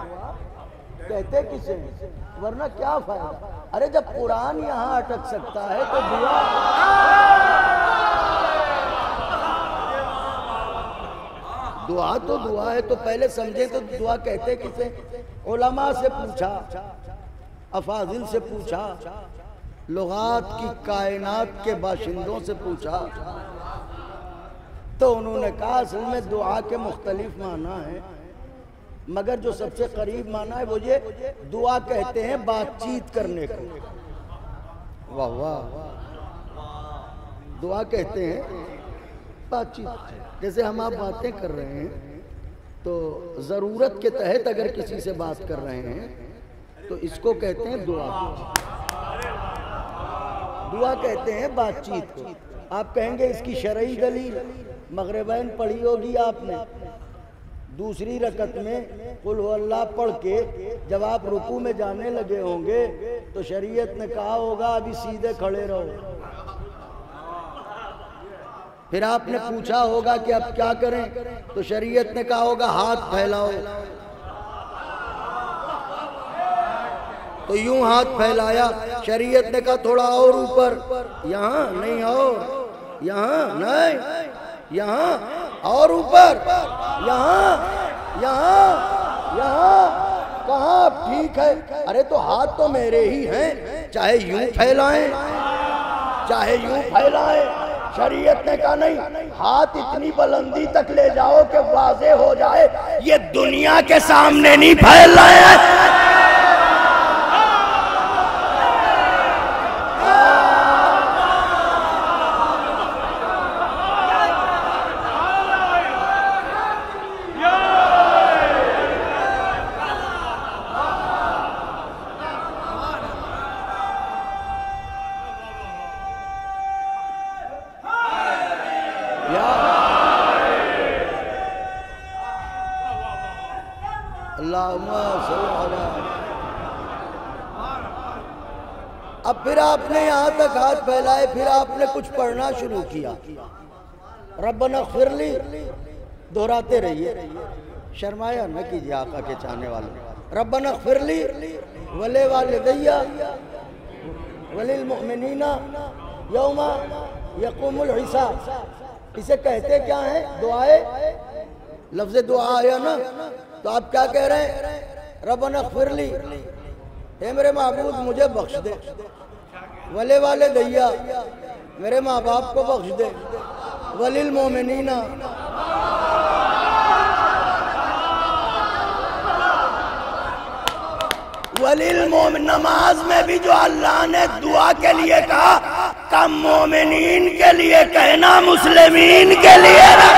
कहते किसे हैं, वरना क्या फायदा। अरे जब कुरान यहाँ अटक सकता है तो दुआ। दुआ तो दुआ है, तो पहले समझे तो दुआ कहते किसे। उलमा से पूछा, अफाजिल से पूछा, लुगात की कायनात के बाशिंदों से पूछा, तो उन्होंने कहा असल में दुआ के मुख्तलिफ माना है, मगर जो सबसे करीब माना है वो ये दुआ कहते हैं बातचीत करने को। वाह वाह, दुआ कहते हैं बातचीत। जैसे हम आप बातें कर रहे हैं तो ज़रूरत के तहत अगर किसी से बात कर रहे हैं तो इसको कहते हैं दुआ। दुआ कहते हैं बातचीत को। आप कहेंगे इसकी शरई दलील, मगरिबैन पढ़ी होगी आपने, दूसरी रकत में कुल हुवल्लाह पढ़ के जब आप रुकू में जाने लगे होंगे तो शरीयत ने कहा होगा अभी सीधे खड़े रहो। फिर आपने पूछा होगा कि अब क्या करें, तो शरीयत ने कहा होगा हाथ फैलाओ। तो यूं हाथ फैलाया, शरीयत ने कहा थोड़ा और ऊपर, यहाँ नहीं, और यहाँ नहीं, यहाँ और ऊपर, यहाँ यहाँ यहाँ, कहाँ ठीक है। अरे तो हाथ तो मेरे ही हैं, चाहे यूं फैलाएं चाहे यूं फैलाएं। शरीयत ने कहा नहीं, हाथ इतनी बुलंदी तक ले जाओ कि वाज़े हो जाए ये दुनिया के सामने नहीं फैल रहे हैं। अल्लाहुम्मा सल्ली अला। अब फिर आपने यहाँ तक हाथ फैलाए, फिर आपने कुछ पढ़ना शुरू किया, रब्बना ग़फ़िरली दोहराते रहिए, शर्माया न कीजिए आका के चाहने वालों। रब्बना ग़फ़िरली वले वालिदैया वलिल मुमिनीना यौमा यक़ूमुल हिसाब। इसे कहते क्या है? दुआए, लफ्ज़ दुआ आया ना, तो आप क्या कह रहे हैं? रब्बना ग़फ़िरली, हे मेरे महबूब मुझे बख्श दे, वले वाले दैया मेरे माँ बाप को बख्श दे, वलिल मोमिनीना वलिल मोमिन। नमाज में भी जो अल्लाह ने दुआ के लिए कहा, कम मोमिनीन के लिए कहना, मुस्लिमीन के लिए ना।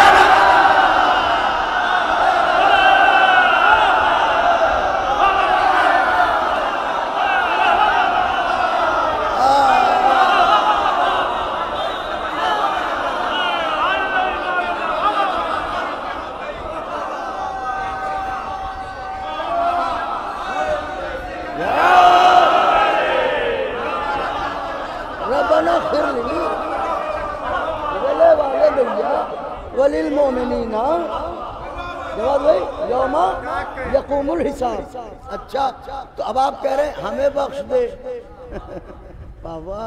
वलिल मोमिनीना जवाब भाई यौमा यक़ूमुल हिसाब। अच्छा, तो अब आप कह रहे हैं हमें बख्श दे। बाबा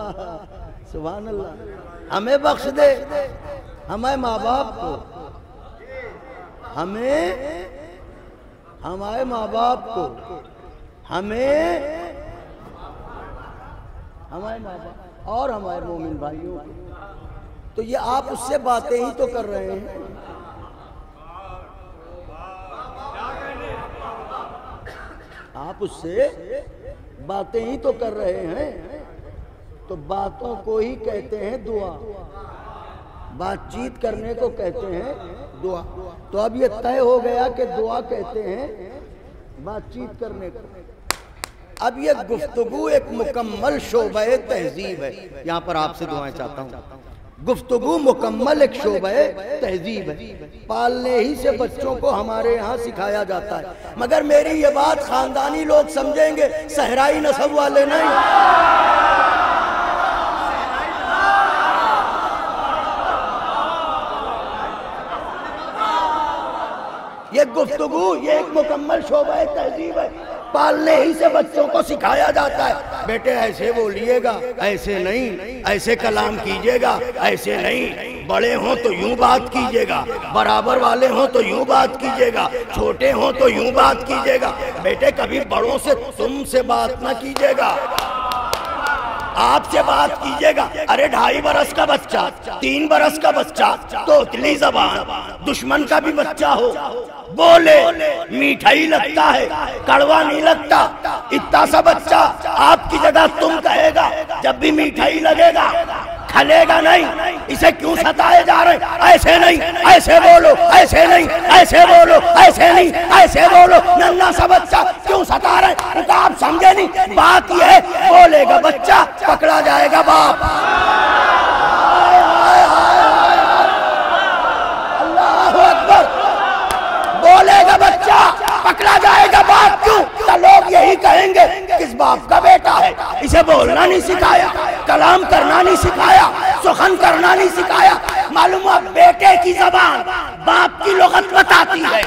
सुभान अल्लाह, हमें बख्श दे, हमारे माँ बाप को, हमें, हमारे माँ बाप को, हमें, हमारे माँ बाप और हमारे मोमिन भाइयों को। तो ये आप उससे बातें ही तो कर रहे हैं। आप उससे बातें ही तो कर रहे हैं। तो बातों को ही कहते हैं दुआ, बातचीत करने को कहते हैं दुआ। तो अब ये तय हो गया कि दुआ कहते हैं बातचीत करने को। अब ये गुफ्तगू एक मुकम्मल शोबे तहजीब है। यहाँ पर आपसे दुआएं चाहता हूँ। गुफ्तगू मुकम्मल एक शोबे तहजीब है। पालने ही से बच्चों को हमारे यहाँ सिखाया जाता है, मगर मेरी ये बात खानदानी लोग समझेंगे, सहराई नस्ब वाले नहीं। ये गुफ्तगू ये एक मुकम्मल शोबा तहजीब है। पालने ही से बच्चों को सिखाया जाता है, बेटे ऐसे बोलिएगा, ऐसे नहीं, ऐसे कलाम कीजिएगा, ऐसे नहीं, बड़े हों तो यूं बात कीजिएगा, बराबर वाले हों तो यूं बात कीजिएगा, छोटे हों तो यूं बात कीजिएगा। बेटे कभी बड़ों से तुमसे बात ना कीजिएगा, आपसे बात कीजिएगा। अरे 2.5 बरस का बच्चा, 3 बरस का बच्चा तो उतली जबान, दुश्मन का भी बच्चा हो बोले मीठा ही लगता है, कड़वा नहीं लगता। इतना सा बच्चा आपकी जगह तुम कहेगा, जब भी मीठा ही लगेगा, खलेगा नहीं। इसे क्यों सताए जा रहे? ऐसे नहीं, ऐसे बोलो, ऐसे नहीं, ऐसे बोलो, ऐसे नहीं, ऐसे बोलो। नन्ना सा बच्चा क्यों सता रहे? तो आप समझे नहीं। बात यह है, बोलेगा बच्चा पकड़ा जाएगा बाप। अल्लाहु अकबर। बोलेगा बच्चा पकड़ा जाएगा बाप। क्यों? तो लोग यही कहेंगे किस बाप का बेटा है, इसे बोलना नहीं सिखाया, कलाम करना नहीं सिखाया, सुखन करना नहीं सिखाया। मालूम हुआ बेटे की जबान बाप की लुगत बताती है,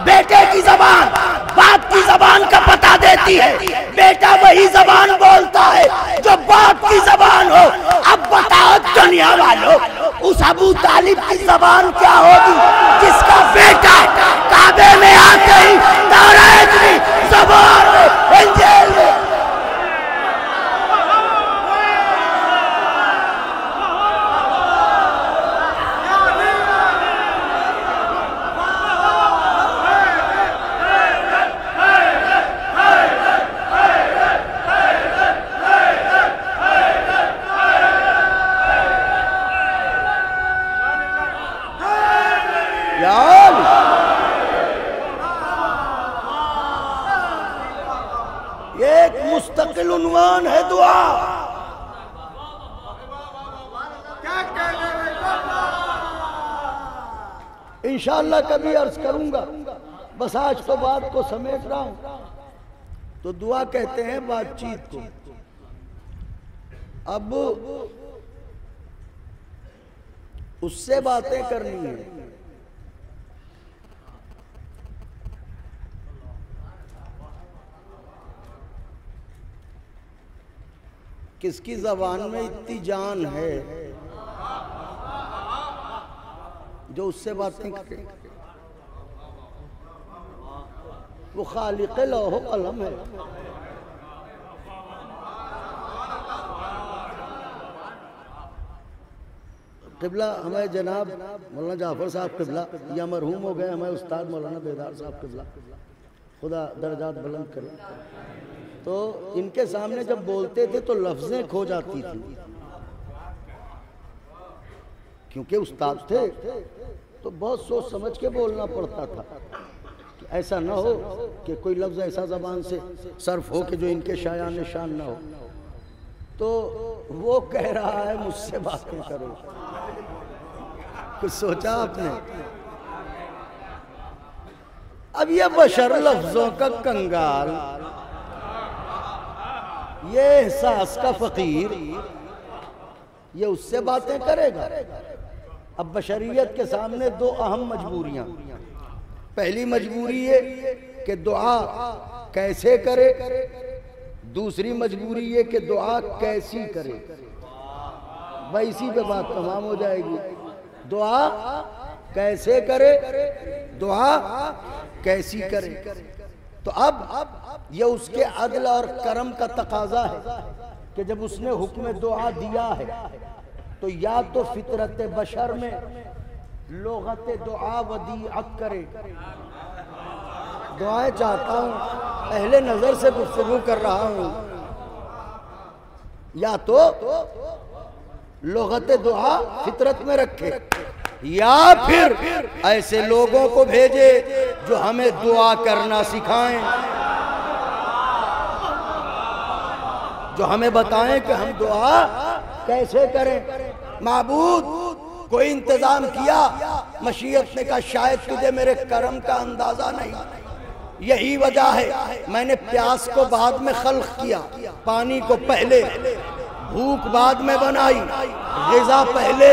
बेटे की जबान बाप की जबान का पता देती है। बेटा वही जबान बोलता है जो बाप की जबान हो। अब बताओ दुनिया वालों, उस अबू तालिब की जबान क्या होगी जिसका बेटा काबे में आते ही तौरात में, ज़बूर में, इंजील में मुस्तकिल उन्वान है दुआ। इंशाअल्लाह कभी अर्ज करूंगा बस आज तो बात को समेट रहा हूं। तो दुआ कहते हैं बातचीत को। अब उससे बातें करनी है। किसकी ज़बान में इतनी जान है जो उससे बातें करे? वो खालिक़ लौह कलम है। क़िबला हमें जनाब मौलाना जाफ़र साहब क़िबला या मरहूम हो गए, हमें उस्ताद मौलाना बेदार साहब क़िबला, खुदा दर्जात बुलंद करे। तो इनके सामने जब बोलते थे तो लफ्ज़ें खो जाती थी, क्योंकि उस्ताद थे तो बहुत सोच समझ के बोलना पड़ता था कि ऐसा ना हो कि कोई लफ्ज़ ऐसा ज़बान से सर्फ हो कि जो इनके शायान शान ना हो। तो वो कह रहा है मुझसे बातें करो। कुछ सोचा आपने? अब ये बशर लफ्ज़ों का कंगाल, ये एहसास का फकीर, ये उससे बातें करेगा? अब बशरियत के सामने दो अहम मजबूरियां। पहली मजबूरी ये कि दुआ कैसे करे, दूसरी मजबूरी ये कि दुआ कैसी करे। भाई इसी पे बात तमाम हो जाएगी। दुआ कैसे करे, दुआ कैसी करे। तो अब ये उसके अदल और करम का तकाजा है कि जब उसने हुक्म दुआ दिया है तो या तो फितरत बशर में लोगत दुआ वदीअत करे। दुआएं चाहता हूँ, पहले नजर से गुफ्तगू कर रहा हूँ, या तो लोगत दुआ फितरत में रखे या फिर ऐसे लोगों को भेजे जो हमें दुआ करना सिखाएं, जो हमें बताएं कि हम दुआ कैसे करें। माबूद कोई इंतजाम किया, मशीयत ने कहा शायद तुझे मेरे करम का अंदाजा नहीं, यही वजह है मैंने प्यास को बाद में खल्क किया, पानी को पहले, भूख बाद में बनाई, ग़िज़ा पहले,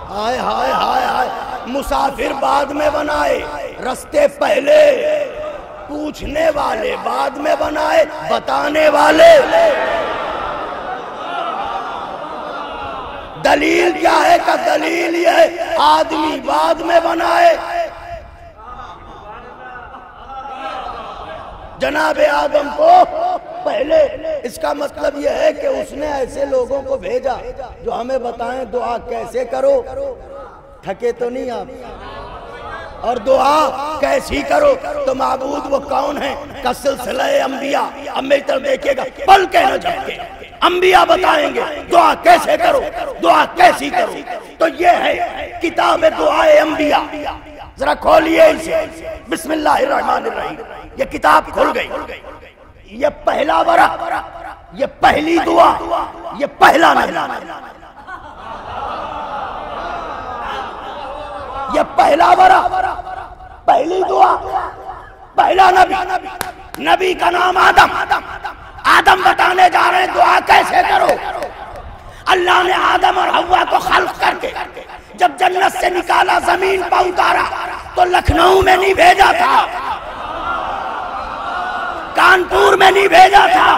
हाय हाय हाय हाय, मुसाफिर बाद में बनाए, रास्ते पहले, पूछने वाले बाद में बनाए, बताने वाले। दलील क्या है? का दलील ये है आदमी बाद में बनाए। जनाबे आदम को पहले। इसका मतलब यह है कि उसने ऐसे लोगों को भेजा जो हमें बताएं दुआ कैसे करो। थके तो नहीं आप? और दुआ कैसी करो? तो माबूद वो कौन है का सिलसिला अंबिया। अब मेरी तरफ देखिएगा, पल के न झपके, अंबिया बताएंगे दुआ कैसे करो, दुआ कैसी करो। तो ये है किताब दुआए अंबिया। जरा खोलिए इसे, बिस्मिल्लाहिर्रहमानिर्रहीम। ये किताब खुल गई। ये पहला बरा, ये पहली दुआ, ये पहला नबी, ये पहला बरा, पहली दुआ, पहला नबी। नबी का नाम आदम। आदम बताने जा रहे हैं दुआ कैसे करो। अल्लाह ने आदम और हव्वा को खल्क करके जब जन्नत से निकाला, जमीन पर उतारा, तो लखनऊ में नहीं भेजा था, कानपुर में नहीं भेजा था,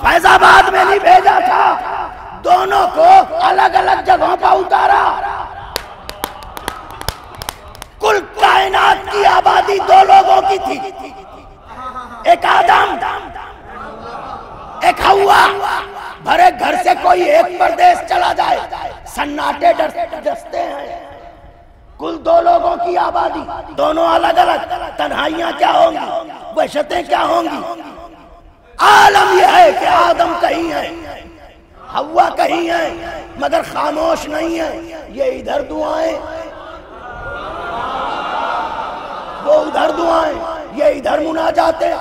फैजाबाद में नहीं भेजा था, दोनों को अलग अलग जगहों पर उतारा। कुल कायनात की आबादी दो लोगों की थी, एक आदम, एक हव्वा। भरे घर से कोई एक प्रदेश चला जाए, सन्नाटे डसते हैं। कुल दो लोगों की आबादी, दोनों अलग अलग। तन्हाइयां क्या होंगी, वहशतें क्या होंगी। आलम यह है कि आदम कहीं है, हव्वा कहीं है, मगर खामोश नहीं है। ये इधर दुआएं, वो उधर दुआएं, ये इधर मुनाजाते।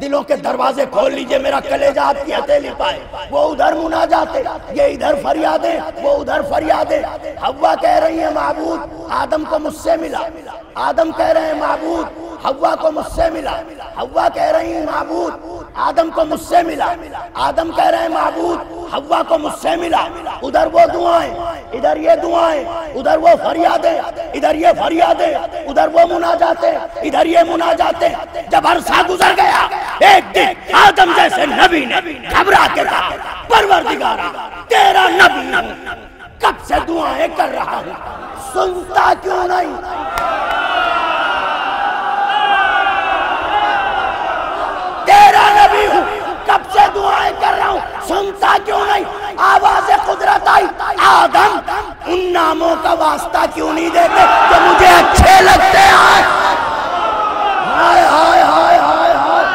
दिलों के दरवाजे खोल लीजिए, मेरा कलेजा आपकी हथेली पाए। वो उधर मुनाजाते, ये इधर फरियादें, वो उधर फरियादें। हव्वा कह रही है महबूब आदम को मुझसे मिला, आदम कह रहे हैं महबूब हव्वा को मुझसे मिला, हव्वा कह रही है महबूब आदम को मुझसे मिला, आदम कह रहे हैं महबूब हव्वा को मुझसे मिला। उधर वो दुआएं, इधर ये दुआएं, उधर वो फरियादें, इधर ये फरियादें, उधर वो मुनाजातें, इधर ये मुनाजातें। जब अरसा गुजर गया, एक दिन आदम जैसे नबी ने घबरा के कहा, परवरदिगारा तेरा नबी हूं, कब से दुआएं कर रहा हूं, सुनता क्यों नहीं? तेरा नबी हूं, कब से दुआएं कर रहा हूं, सुनता क्यों नहीं? आवाज कुदरत आई, आदम उन नामों का वास्ता क्यों नहीं देते जो मुझे अच्छे लगते हैं? हाय हाय हाय हाय हाय,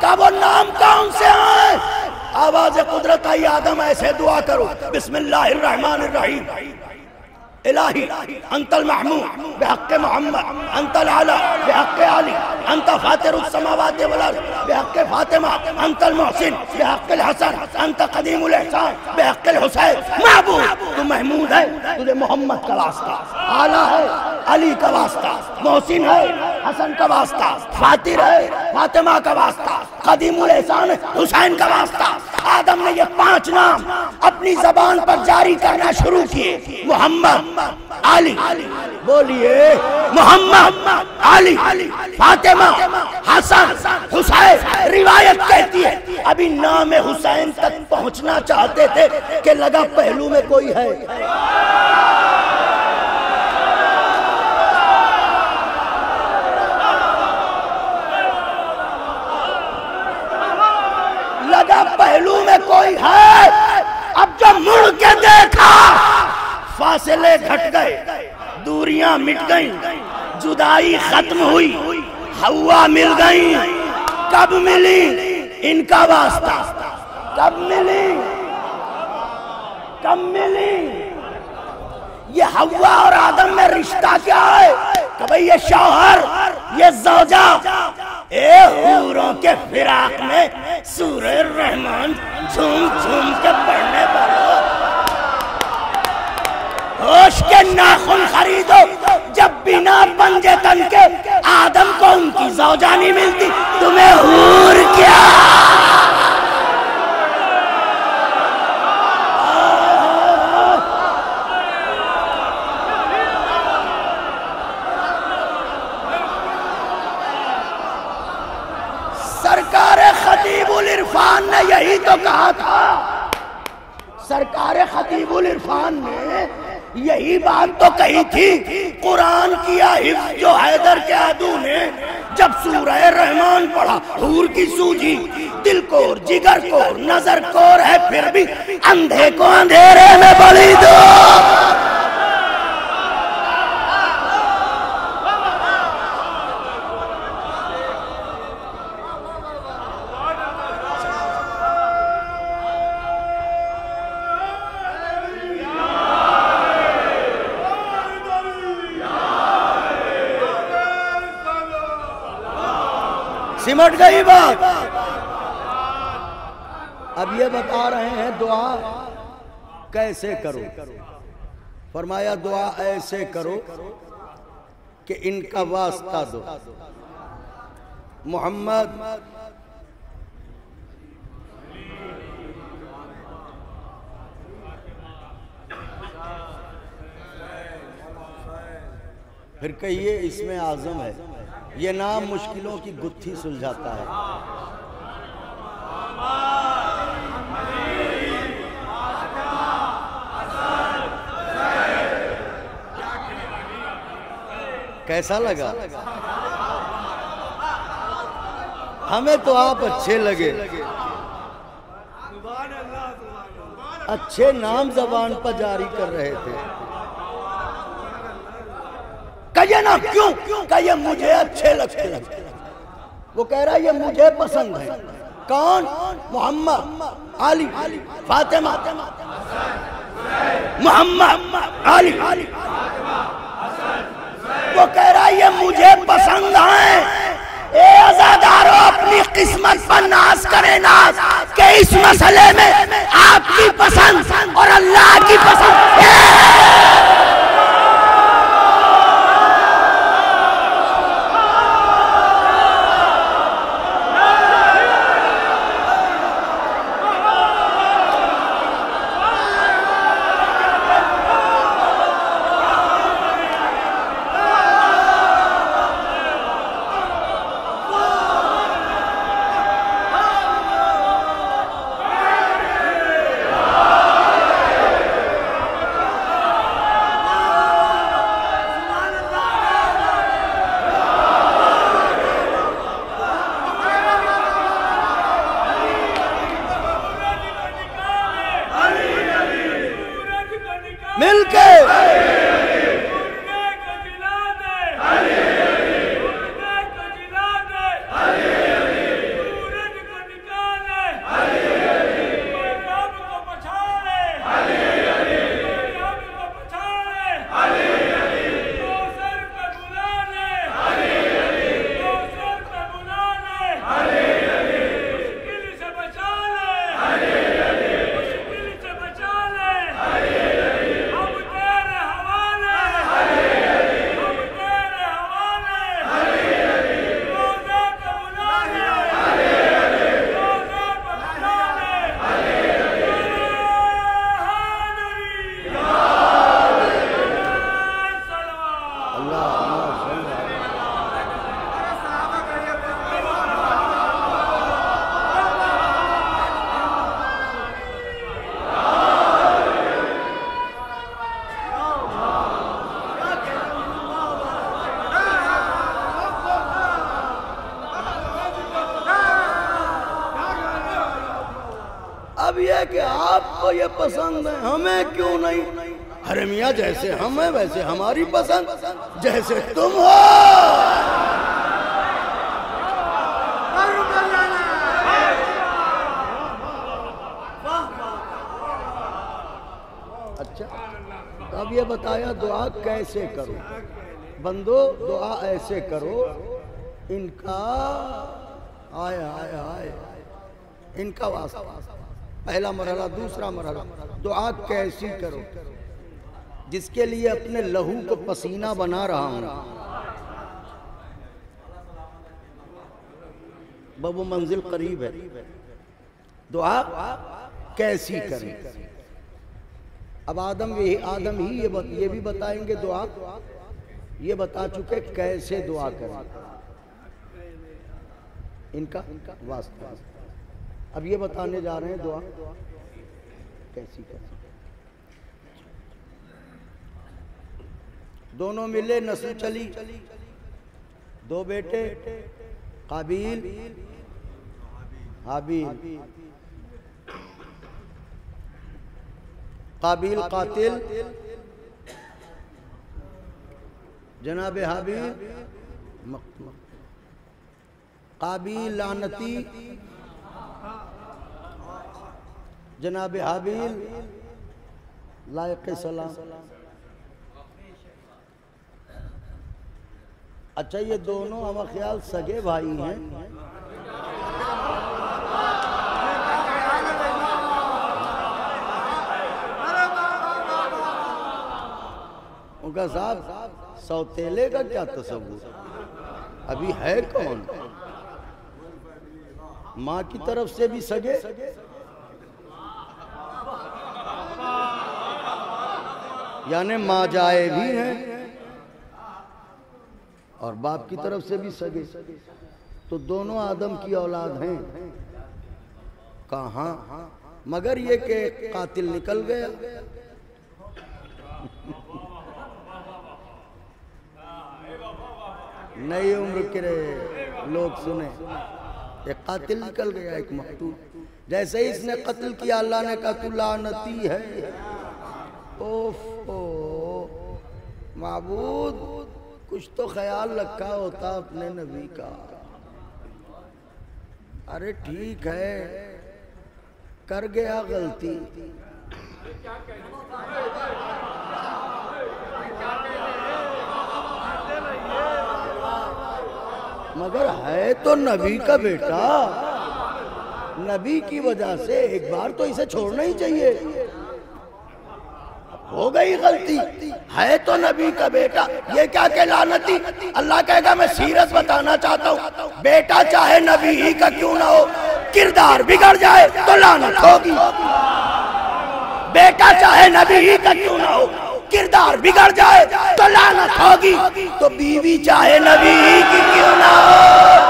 का वो नाम कौन से आए? आवाज कुदरत आई, आदम ऐसे दुआ करो, बिस्मिल्लाहिर्रहमानिर्रहीम, इलाही अंतल महमूद बिहक़्क़े मोहम्मद, अंतल आला बिहक़्क़े आली, अंत फातिरुस समावाति वल अर्ज़ बिहक़्क़े फातिमा, अंतल मोहसिन बिहक़्क़िल हसन, अंत क़दीमुल इहसान बिहक़्क़िल हुसैन। महबूब तू महमूद है, तुझे मोहम्मद का वास्ता, आला है अली का वास्ता, मोहसिन है हसन का वास्ता, फातिर है फातिमा का वास्ता, क़दीमुल इहसान हुसैन का वास्ता। आदम ने ये 5 नाम अपनी जबान पर जारी करना शुरू किए, मोहम्मद अली, बोलिए मोहम्मद अली, फातिमा, हसन, हुसैन। रिवायत कहती है अभी नाम हुसैन तक पहुंचना चाहते थे कि लगा पहलू में कोई है। लगा पहलू में कोई है। अब जब मुड़ के देखा, फासले घट गए, दूरियां मिट गईं, जुदाई खत्म हुई, हवा मिल गई। कब मिली इनका वास्ता? कब मिली? कब मिली? ये हवा और आदम में रिश्ता क्या है? कभी ये शौहर, ये ज़ौजा, ए हूरों के फिराक में सूरे रहमान झूम झूम के पढ़ने वालों, होश के नाखून खरीदो। जब बिना पंजे तन के आदम को उनकी ज़ौजा नहीं मिलती, तुम्हें हूर क्या? सरकार खतीबुल इरफान ने यही तो कहा था, सरकार खतीबुल इरफान ने यही बात तो कही थी। कुरान किया हिफ्ज़ जो हैदर के आदू ने, जब सूरह रहमान पढ़ा हूर की सूझी, दिल को जिगर को नजर कोर है, फिर भी अंधे को अंधेरे में बली दो। सिमट गई बात। अब ये बता रहे हैं दुआ कैसे करो। फरमाया दुआ ऐसे करो कि इनका वास्ता दो। मोहम्मद फिर कहिए इसमें आजम है, ये नाम मुश्किलों की गुत्थी सुलझाता है। कैसा लगा? हमें तो आप अच्छे लगे, अच्छे नाम जबान पर जारी कर रहे थे। कहिए ना क्यों? कहिए मुझे अच्छे लगते। वो कह रहा है ये मुझे पसंद है। कौन? मोहम्मद, अली, फातिमा, मोहम्मद, अली। वो कह रहा है ये मुझे पसंद है। अपनी किस्मत पर नाज करे नाज कि इस मसले में आपकी पसंद और अल्लाह की पसंद। अब यह कि आपको ये पसंद है, हमें क्यों नहीं? अरे मियाँ जैसे हम हैं वैसे हमारी पसंद, जैसे तुम हो। अच्छा, तो अब ये बताया दुआ कैसे करो? बंदो दुआ ऐसे करो, इनका आय आय आय इनका वास्ता। पहला मरहला, दूसरा मरहला, दुआ कैसी करो? जिसके लिए अपने लहू को पसीना बना रहा हूं, वो मंजिल करीब है। दुआ कैसी करें? अब आदम ही ये भी बताएंगे दुआ, ये बता चुके कैसे दुआ करें, इनका वास्ता। अब ये बताने जा रहे हैं दुआ कैसी करें। दोनों मिले, नस्ल चली, दो बेटे काबिल हाबिल। काबिल कातिल, जनाब हाबिल मक़तूल। काबिल लानती, जनाब हाबिल लायक सलाम। अच्छा, ये दोनों हमारा ख्याल सगे भाई हैं। उनका साहब सौतेले का क्या तस्वुर? अभी है कौन? माँ की तरफ से भी सगे, यानी माँ जाए भी हैं और बाप की तरफ से भी सगे, तो दोनों आदम की औलाद हैं। कहाँ? मगर ये कि कातिल निकल गया। नई उम्र के लोग सुने, एक कातिल निकल गया, एक मकतूल। जैसे ही इसने कत्ल किया, अल्लाह ने कहा तू लानती है। ओफो माबूद, कुछ तो ख्याल रखा होता अपने नबी का। अरे ठीक है, कर गया गलती। मगर है तो नबी का बेटा, नबी की वजह से एक बार तो इसे छोड़ना ही चाहिए। हो गई गलती, है तो नबी का बेटा, ये क्या के लानती। अल्लाह कहेगा मैं सीरत बताना चाहता हूँ, बेटा चाहे नबी ही का क्यों ना हो, किरदार बिगड़ जाए तो लानत होगी। बेटा चाहे नबी ही का क्यों ना हो, किरदार बिगड़ जाए तो लानत होगी। तो बीवी चाहे नबी ही की क्यों ना हो,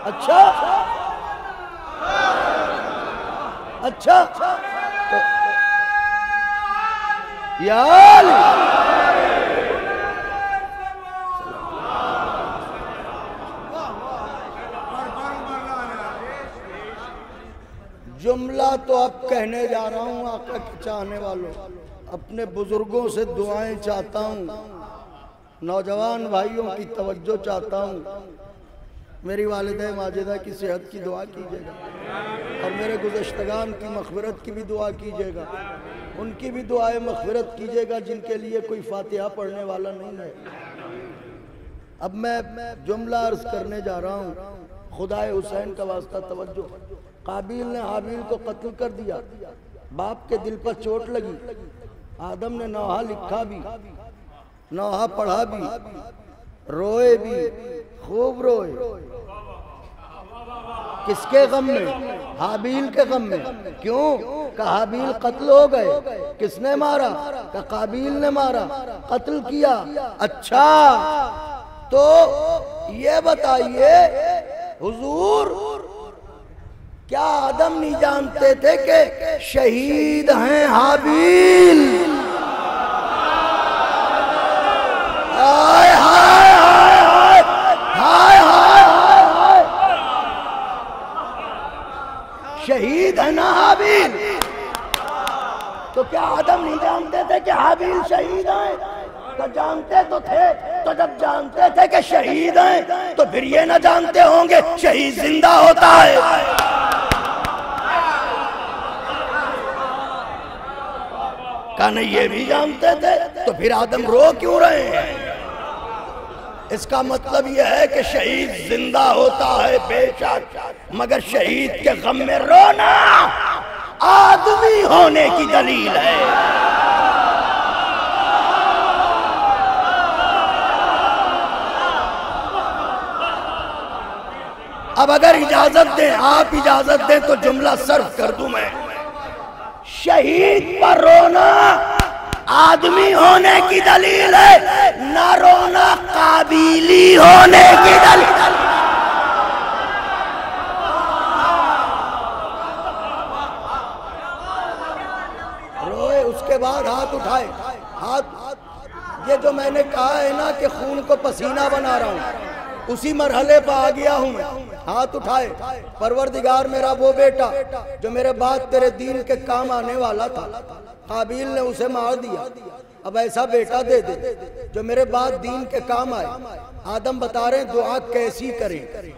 अच्छा अच्छा तो यार जुमला तो अब कहने जा रहा हूँ आका के चाहने वालों, अपने बुजुर्गों से दुआएं चाहता हूँ, नौजवान भाइयों की तवज्जो चाहता हूँ। मेरी वालिदा माजिदा की सेहत की दुआ कीजिएगा और मेरे गुज़श्तगान की मग़फ़िरत की भी दुआ कीजिएगा, उनकी भी दुआएं मग़फ़िरत कीजिएगा जिनके लिए कोई फातिहा पढ़ने वाला नहीं है। अब मैं जुमला अर्ज़ करने जा रहा हूँ, खुदाए हुसैन का वास्ता तवज्जो। काबिल ने हाबिल को कत्ल कर दिया, बाप के दिल पर चोट लगी, आदम ने नौहा लिखा भी, नौहा पढ़ा भी, रोए भी, खूब रोए। किसके गम में? हाबिल के गम में। क्यों? का हाबिल कत्ल हो गए, किसने मारा? का काबिल ने मारा, कत्ल किया। अच्छा तो ये बताइए हुजूर, क्या आदम नहीं जानते थे कि शहीद हैं हाबिल? हाय हाय हाय हाय हाय हाय, शहीद है ना हाबिल? तो क्या आदम नहीं जानते थे कि हाबिल शहीद हैं? तो जानते तो थे, तो जब जानते थे कि शहीद हैं तो फिर ये ना जानते होंगे शहीद जिंदा होता है। का नहीं ये भी जानते थे, तो फिर आदम रो क्यों रहे हैं? इसका मतलब यह है कि शहीद जिंदा होता है बेशक, मगर शहीद के गम में रोना आदमी होने की दलील है। अब अगर इजाजत दें, आप इजाजत दें तो जुमला सर्व कर दूं मैं। शहीद पर रोना आदमी होने की दलील है, ना रोना काबिली होने की दलील। रोए उसके बाद हाथ उठाए, हाथ, ये जो मैंने कहा है ना कि खून को पसीना बना रहा हूं, उसी मरहले पर आ गया हूं मैं। हाथ उठाए, परवरदिगार मेरा वो बेटा जो मेरे बाद तेरे दीन के काम आने वाला था, काबिल ने उसे मार दिया, अब ऐसा बेटा दे दे जो मेरे बाद दीन के काम आए। आदम बता रहे दुआ कैसी करें,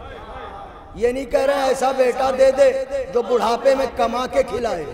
ये नहीं कह रहे ऐसा बेटा दे दे जो बुढ़ापे में कमा के खिलाए,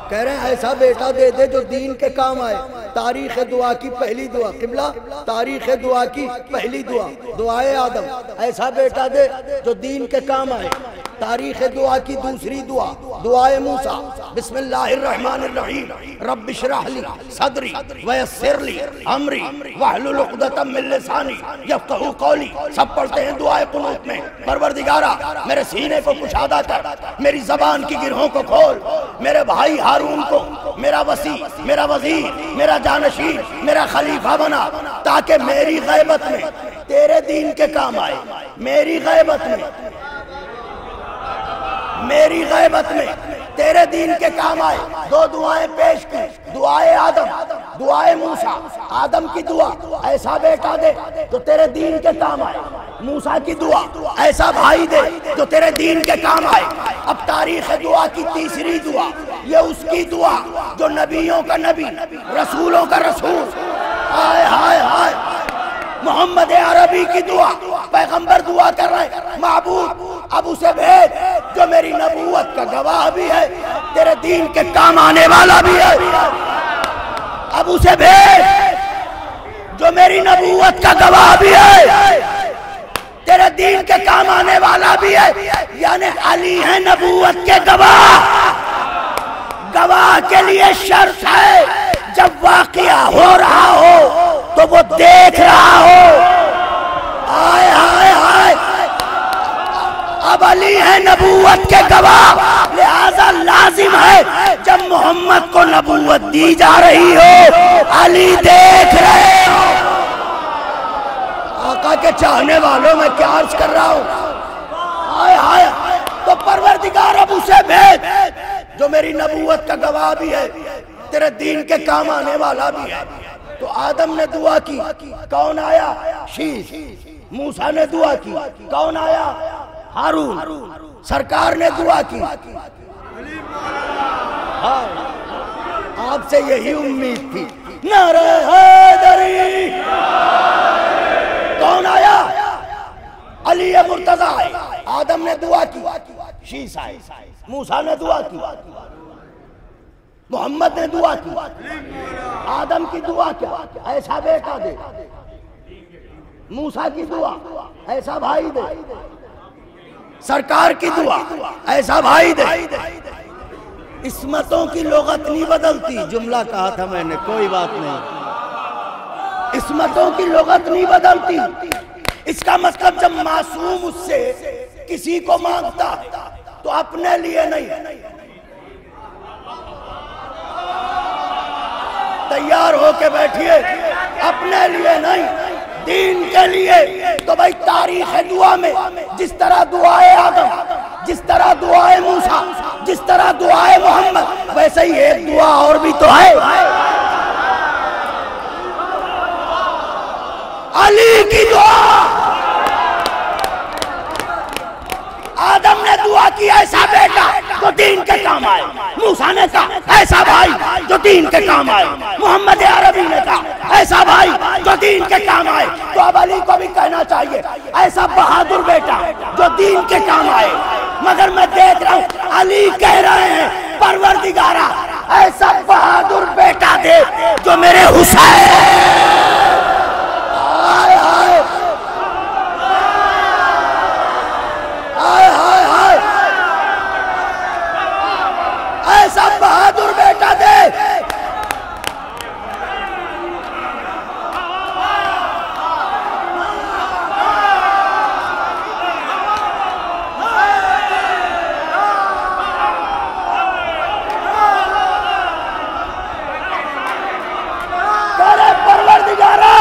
कह रहे हैं ऐसा बेटा दे दे जो दीन के काम आए। तारीख दुआ की पहली दुआ, किबला तारीख दुआ की पहली दुआ, दुआए आदम, ऐसा बेटा दे जो दीन के काम आए। तारीख दुआ की दूसरी दुआ, दुआए मूसा, बिस्मिल्लाहिर्रहमानिर्रहीम, रब्बि इश्रह ली सदरी वयस्सिर ली अमरी वहलुल उक़दतम मिन लिसानी यफ़क़हू क़ौली। सब पढ़ते हैं दुआए कुनूत में, परवरदिगारा मेरे सीने को कुशादा कर, मेरी ज़बान की गिरहों को खोल, मेरे भाई हारून को मेरा वसी, मेरा वजीर, मेरा जानशीन, मेरा खलीफा बना, ताकि मेरी गैबत में तेरे दीन के काम आए। मेरी गैबत में, मेरी गैबत में तेरे दीन के काम आए। दो दुआएं पेश की, दुआए आदम, दुआए मूसा। आदम की दुआ ऐसा बेटा दे जो तेरे दीन के काम आए, मूसा की दुआ ऐसा भाई दे जो तेरे दीन के काम आए। अब तारीख दुआ की तीसरी दुआ, ये उसकी दुआ जो नबियों का नबी, रसूलों का रसूल, हाय हाय हाय, मोहम्मद अरबी की दुआ, पैगंबर दुआ कर रहे हैं, महबूब अब उसे भेज जो मेरी नबूवत का गवाह भी है, तेरे दीन के काम आने वाला भी है। अब उसे भेज जो मेरी नबूवत का गवाह भी है, तेरे दीन के काम आने वाला भी है। यानी अली है नबूवत के गवाह। गवाह के लिए शर्त है जब वाकया हो रहा हो तो वो देख रहा हो। हाय हाय हाय, अब अली है नबूवत के गवाह, लिहाजा लाजिम है जब मोहम्मद को नबूवत दी जा रही हो अली देख रहे हो। आका के चाहने वालों में क्या अर्ज कर रहा हूं। हाय हाय, तो परवरदिगार अब उसे भेज जो मेरी नबूवत का गवाह भी है, तेरे दीन के काम आने वाला भी है। तो आदम ने दुआ की, कौन आया? शीश। मूसा ने दुआ की, कौन आया? हारून। सरकार ने दुआ की। हाँ, आपसे यही उम्मीद थी। नारे हैदरी। कौन आया? अली मुर्तजा आए। आदम ने दुआ की, शीश आए। मूसा ने दुआ की, मोहम्मद ने दुआ की। आदम की दुआ क्या? ऐसा बेटा दे। मूसा की दुआ, ऐसा भाई दे। सरकार की दुआ, ऐसा भाई दे। इस्मतों की लोगत नहीं बदलती। जुमला कहा था मैंने, कोई बात नहीं। इस्मतों की लोगत नहीं बदलती। इसका मतलब जब मासूम उससे किसी को मांगता तो अपने लिए नहीं, तैयार होके बैठिए, अपने लिए नहीं, दीन के लिए। तो भाई तारीख है दुआ में, जिस तरह दुआए आदम, जिस तरह दुआए मूसा, जिस तरह दुआए मोहम्मद, वैसे ही एक दुआ और भी तो है, अली की दुआ। आदम ने दुआ की, ऐसा बेटा जो दीन के काम आए। मूसा ने कहा ऐसा भाई जो दीन के काम आए। मोहम्मद अरबी ने कहा ऐसा भाई जो दीन के काम आए। तो अब अली को भी कहना चाहिए ऐसा बहादुर बेटा जो दीन के काम आए। मगर मैं देख रहा हूं अली कह रहे हैं परवरदिगारा ऐसा बहादुर बेटा दे जो मेरे हुसैन। ऐसा बहादुर बेटा दे। परवरदिगारा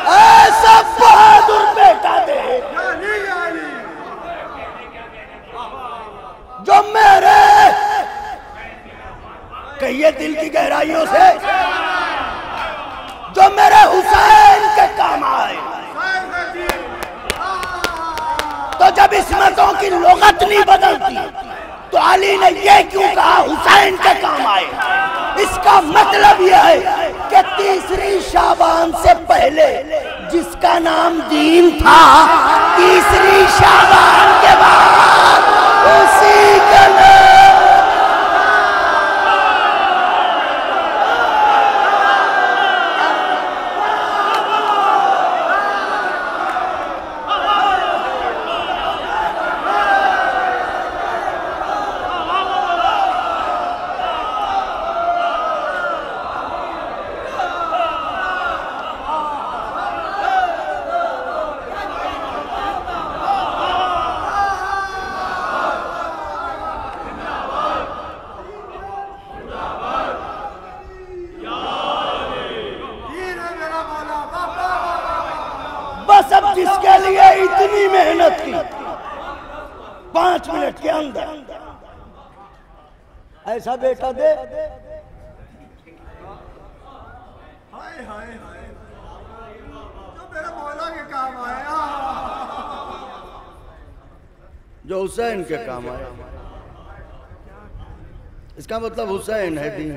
ऐसा बहादुर बेटा दे जो मेरे, कहिए दिल की गहराइयों से, जो मेरे हुसैन के काम आए। तो जब इस्मतों की लोगत नहीं बदलती तो अली ने ये क्यों कहा हुसैन के काम आए? इसका मतलब यह है कि तीसरी शाबान से पहले जिसका नाम दीन था, तीसरी शाबान के बाद उसी का नाम। बस अब जिसके लिए इतनी मेहनत की 5 मिनट के अंदर ऐसा बेटा दे हाय हाय हाय, जो मेरे मौला के काम आया, जो हुसैन के काम आया। इसका मतलब हुसैन है दीन।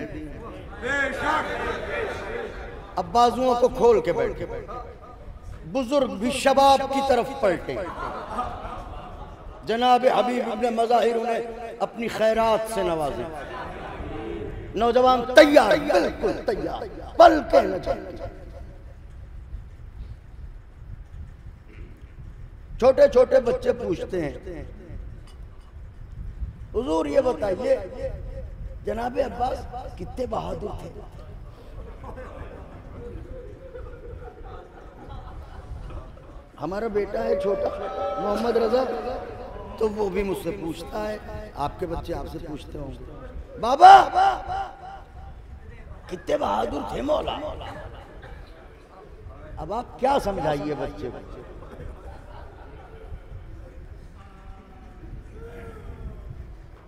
अब बाजुओं को खोल के बैठे, बुजुर्ग भी शबाब की तरफ पलटे। जनाब हबीब इब्न मज़ाहिर उन्हें अपनी खैरात से नवाजे। नौजवान तैयार, बिल्कुल तैयार, पल के न चले। छोटे छोटे बच्चे पूछते हैं, हुजूर ये बताइए जनाबे अब्बास कितने बहादुर थे? हमारा बेटा है छोटा मोहम्मद रजा, तो वो भी मुझसे पूछता है, आपके बच्चे आपसे पूछते होंगे, बाबा कितने बहादुर थे मौला? अब आप क्या समझाइए बच्चे को?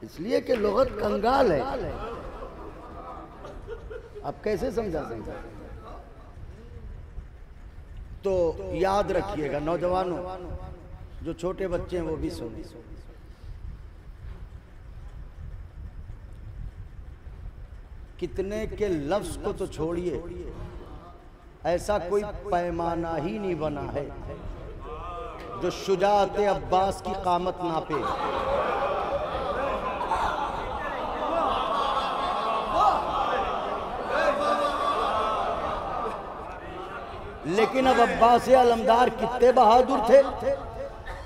इसलिए कि लुगत कंगाल है। आप कैसे समझा सकते? तो याद रखिएगा नौजवानों, जो छोटे बच्चे हैं वो भी सुनिए। कितने के लफ्ज को तो छोड़िए, ऐसा कोई पैमाना ही नहीं बना है जो शुजाअत अब्बास की कामत नापे। लेकिन अब अब्बास अलमदार कितने बहादुर थे,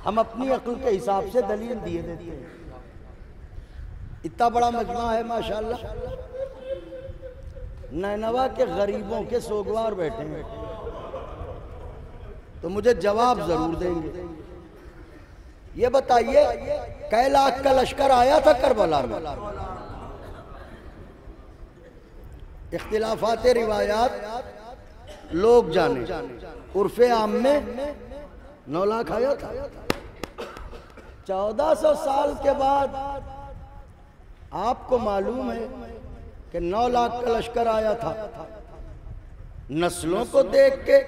हम अपनी अक्ल के हिसाब से दलील दिए देते हैं। इतना बड़ा मजमा है माशाल्लाह, नैनवा के गरीबों के सोगवार बैठे हैं, तो मुझे जवाब जरूर देंगे। ये बताइए कै लाख का लश्कर आया था करबला में? इख्तिलाफात रिवायात लोग जाने, उर्फे आम में 9 लाख आया था। 1400 साल के बाद आपको मालूम है कि 9 लाख का लश्कर आया था। नस्लों को देख के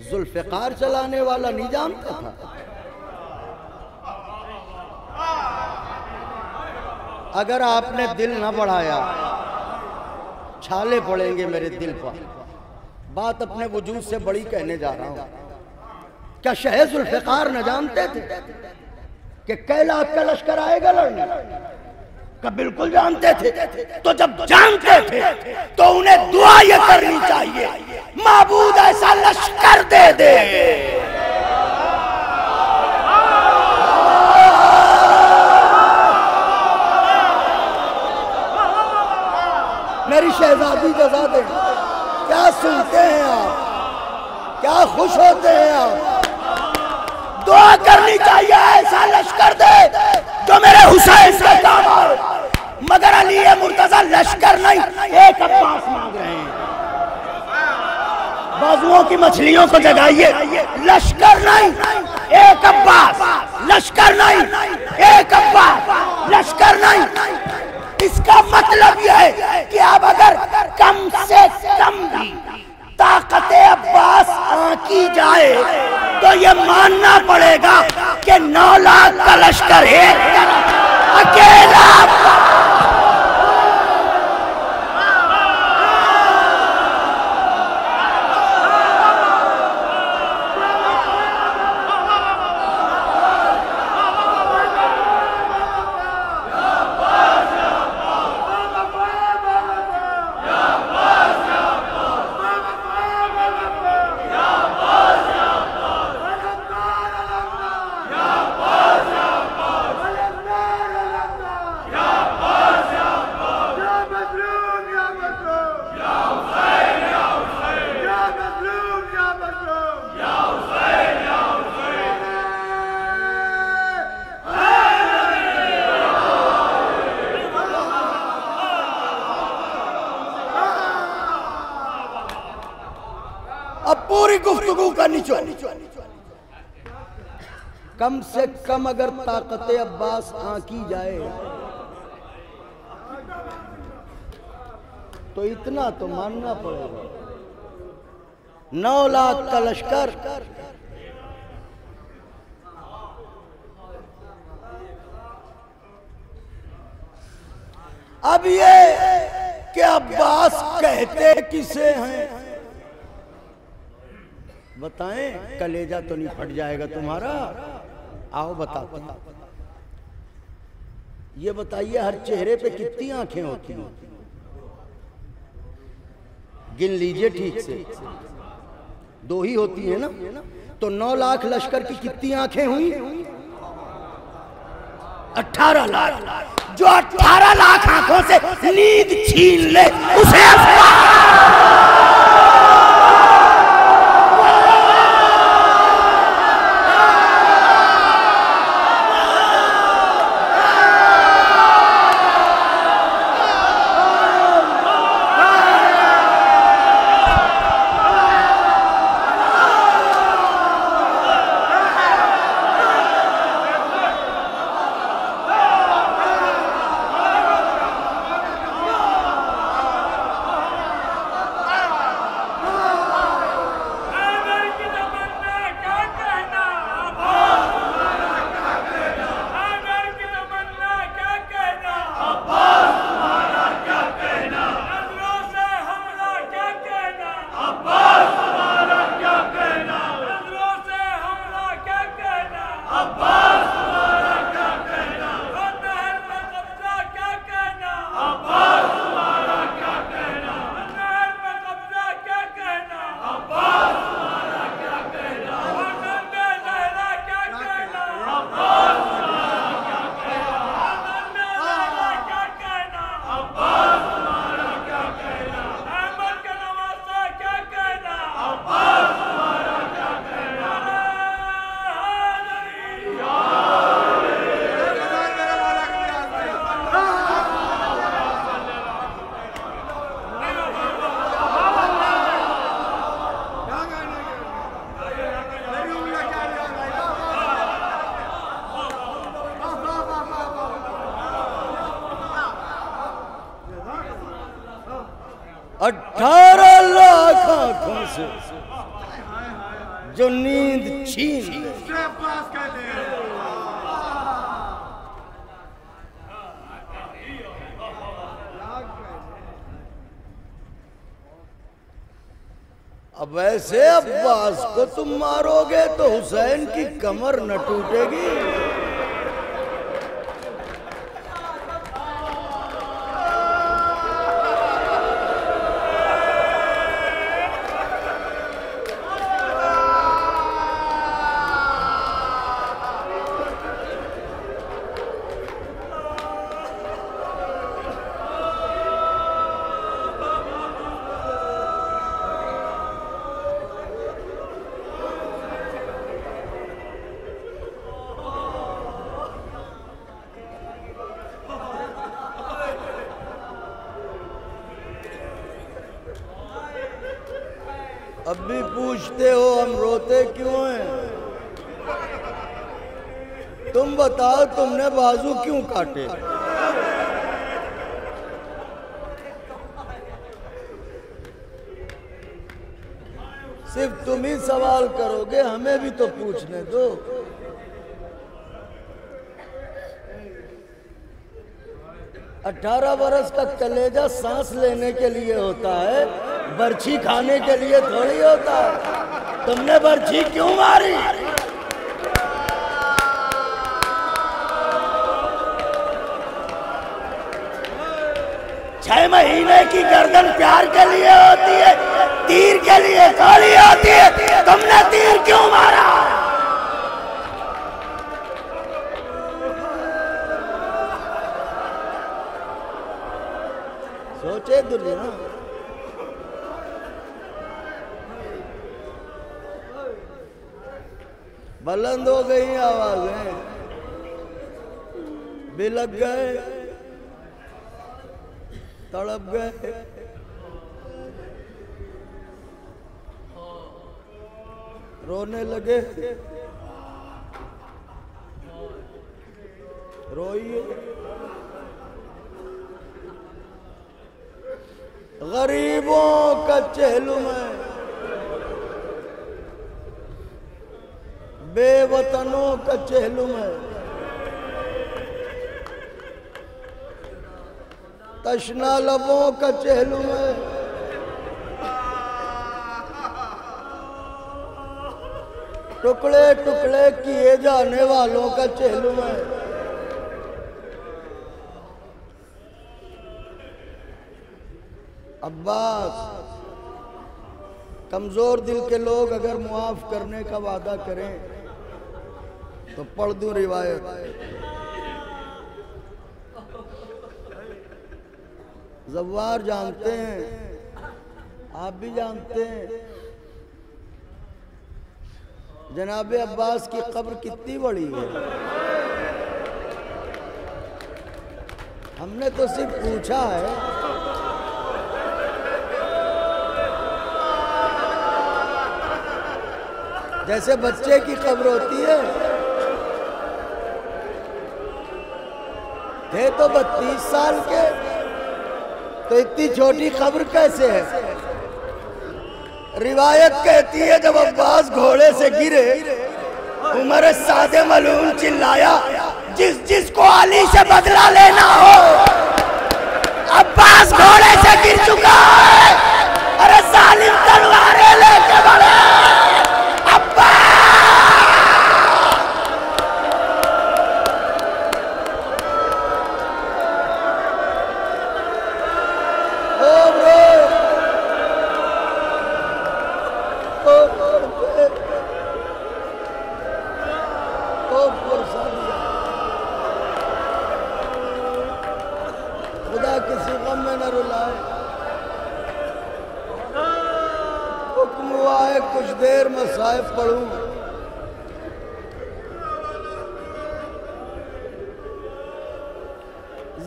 जुल्फ़िकार चलाने वाला नहीं जानता था। अगर आपने दिल न बढ़ाया, छाले पड़ेंगे मेरे दिल पर। बात अपने वजूद से बड़ी कहने जा रहा हूं। क्या शह जुल्फ़िकार न जानते थे कि कै लाख का लश्कर आएगा लड़ने? का बिल्कुल जानते थे। तो जब जानते थे तो उन्हें दुआ ये करनी चाहिए, माबूद ऐसा लश्कर दे दे। मेरी शहजादी जज़ादे, क्या सुनते हैं आप? क्या खुश होते हैं आप? दुआ करनी चाहिए ऐसा लश्कर दे जो मेरे हुसैन का काम आए। मगर अली मुर्तजा लश्कर नहीं, एक अब्बास मांग रहे हैं। बाजुओं की मछलियों को जगाइए, लश्कर नहीं एक अब्बास, लश्कर नहीं एक अब्बास, लश्कर नहीं। इसका मतलब यह है कि अब अगर कम से कम भी ताकत अब्बास आंकी जाए तो ये मानना पड़ेगा कि 9 लाख का लश्कर एक तरफ अकेला। अब पूरी गुफ्तगू का निचोड़, कम से कम अगर ताकत अब्बास आंकी जाए तो इतना तो मानना पड़ेगा 9 लाख का लश्कर। अब ये कि अब्बास कहते किसे हैं, बताएं, कलेजा तो नहीं फट जाएगा तुम्हारा? आओ बताते हैं। ये बताइए हर चेहरे पे कितनी आंखें होती हैं? गिन लीजिए ठीक से। 2 ही होती है ना? तो 9 लाख लश्कर की कितनी आंखें हुई? 18 लाख। जो 18 लाख आंखों से नींद छीन ले उसे जो नींद छीन ले। अब ऐसे अब्बास को तुम मारोगे तो हुसैन की कमर न टूटेगी। अब भी पूछते हो हम रोते क्यों हैं? तुम बताओ तुमने बाजू क्यों काटे? सिर्फ तुम ही सवाल करोगे, हमें भी तो पूछने दो। अठारह बरस का कलेजा सांस लेने के लिए होता है, बर्छी खाने के लिए थोड़ी होता है। तुमने बर्छी क्यों मारी? छह महीने की गर्दन प्यार के लिए होती है, तीर के लिए थोड़ी होती है। तुमने तीर क्यों मारा? सोचे दुनिया। बुलंद हो गई आवाजें, बिलक गए, तड़प गए। रोने लगे। रोइए। गरीबों का चहलुम है, बेवतनों का चहलुम है, तशना लबों का चहलुम है, टुकड़े टुकड़े किए जाने वालों का चहलुम है। अब्बास, कमजोर दिल के लोग अगर मुआफ करने का वादा करें तो पढ़ दूं रिवायत। जव्वार जानते हैं, आप भी जानते हैं, जनाबे अब्बास की कब्र कितनी बड़ी है। हमने तो सिर्फ पूछा है, जैसे बच्चे की कब्र होती है। थे तो 32 साल के, तो इतनी छोटी कब्र कैसे है? रिवायत कहती है जब अब्बास घोड़े से गिरे, उमर सादे मलूम चिल्लाया, जिस जिसको अली से बदला लेना हो, अब्बास घोड़े से गिर चुका है। अरे जालिम तलवारें लेके बढ़े अब्बास। खुदा किसी गम में न रुलाए। हुक्म हुआ है कुछ देर मसाइफ पढ़ूं,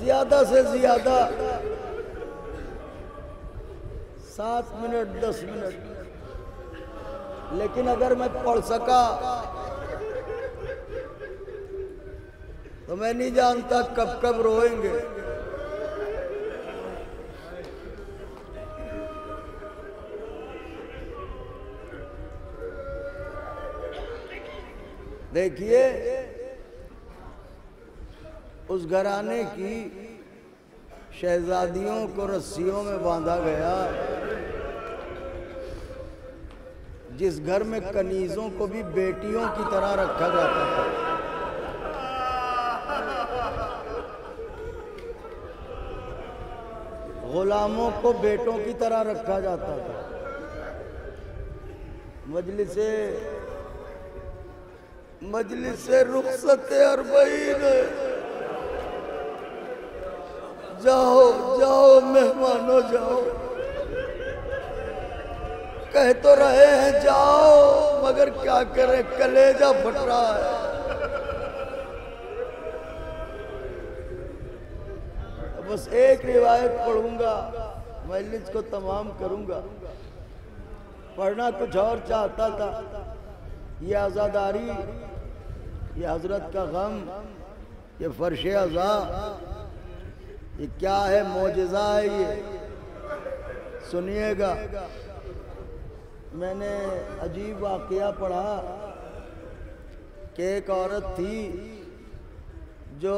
ज्यादा से ज्यादा 7 मिनट 10 मिनट, लेकिन अगर मैं पढ़ सका तो मैं नहीं जानता कब कब रोएंगे। देखिए, उस घराने की शहजादियों को रस्सियों में बांधा गया, जिस घर में कनीजों को भी बेटियों की तरह रखा जाता था। गुलामों को बेटों की तरह रखा जाता था। मजलिसे रुखसत अरबईन, जाओ जाओ मेहमानों जाओ, कह तो रहे हैं जाओ, मगर क्या करें, कलेजा फट रहा है। बस एक रिवायत पढ़ूंगा, मजलिस को तमाम करूंगा। पढ़ना कुछ और चाहता था। ये आज़ादारी, ये हजरत का गम, ये फर्श अज़ा, ये क्या है, मोजज़ा है ये। सुनिएगा, मैंने अजीब वाक़या पढ़ा कि एक औरत थी जो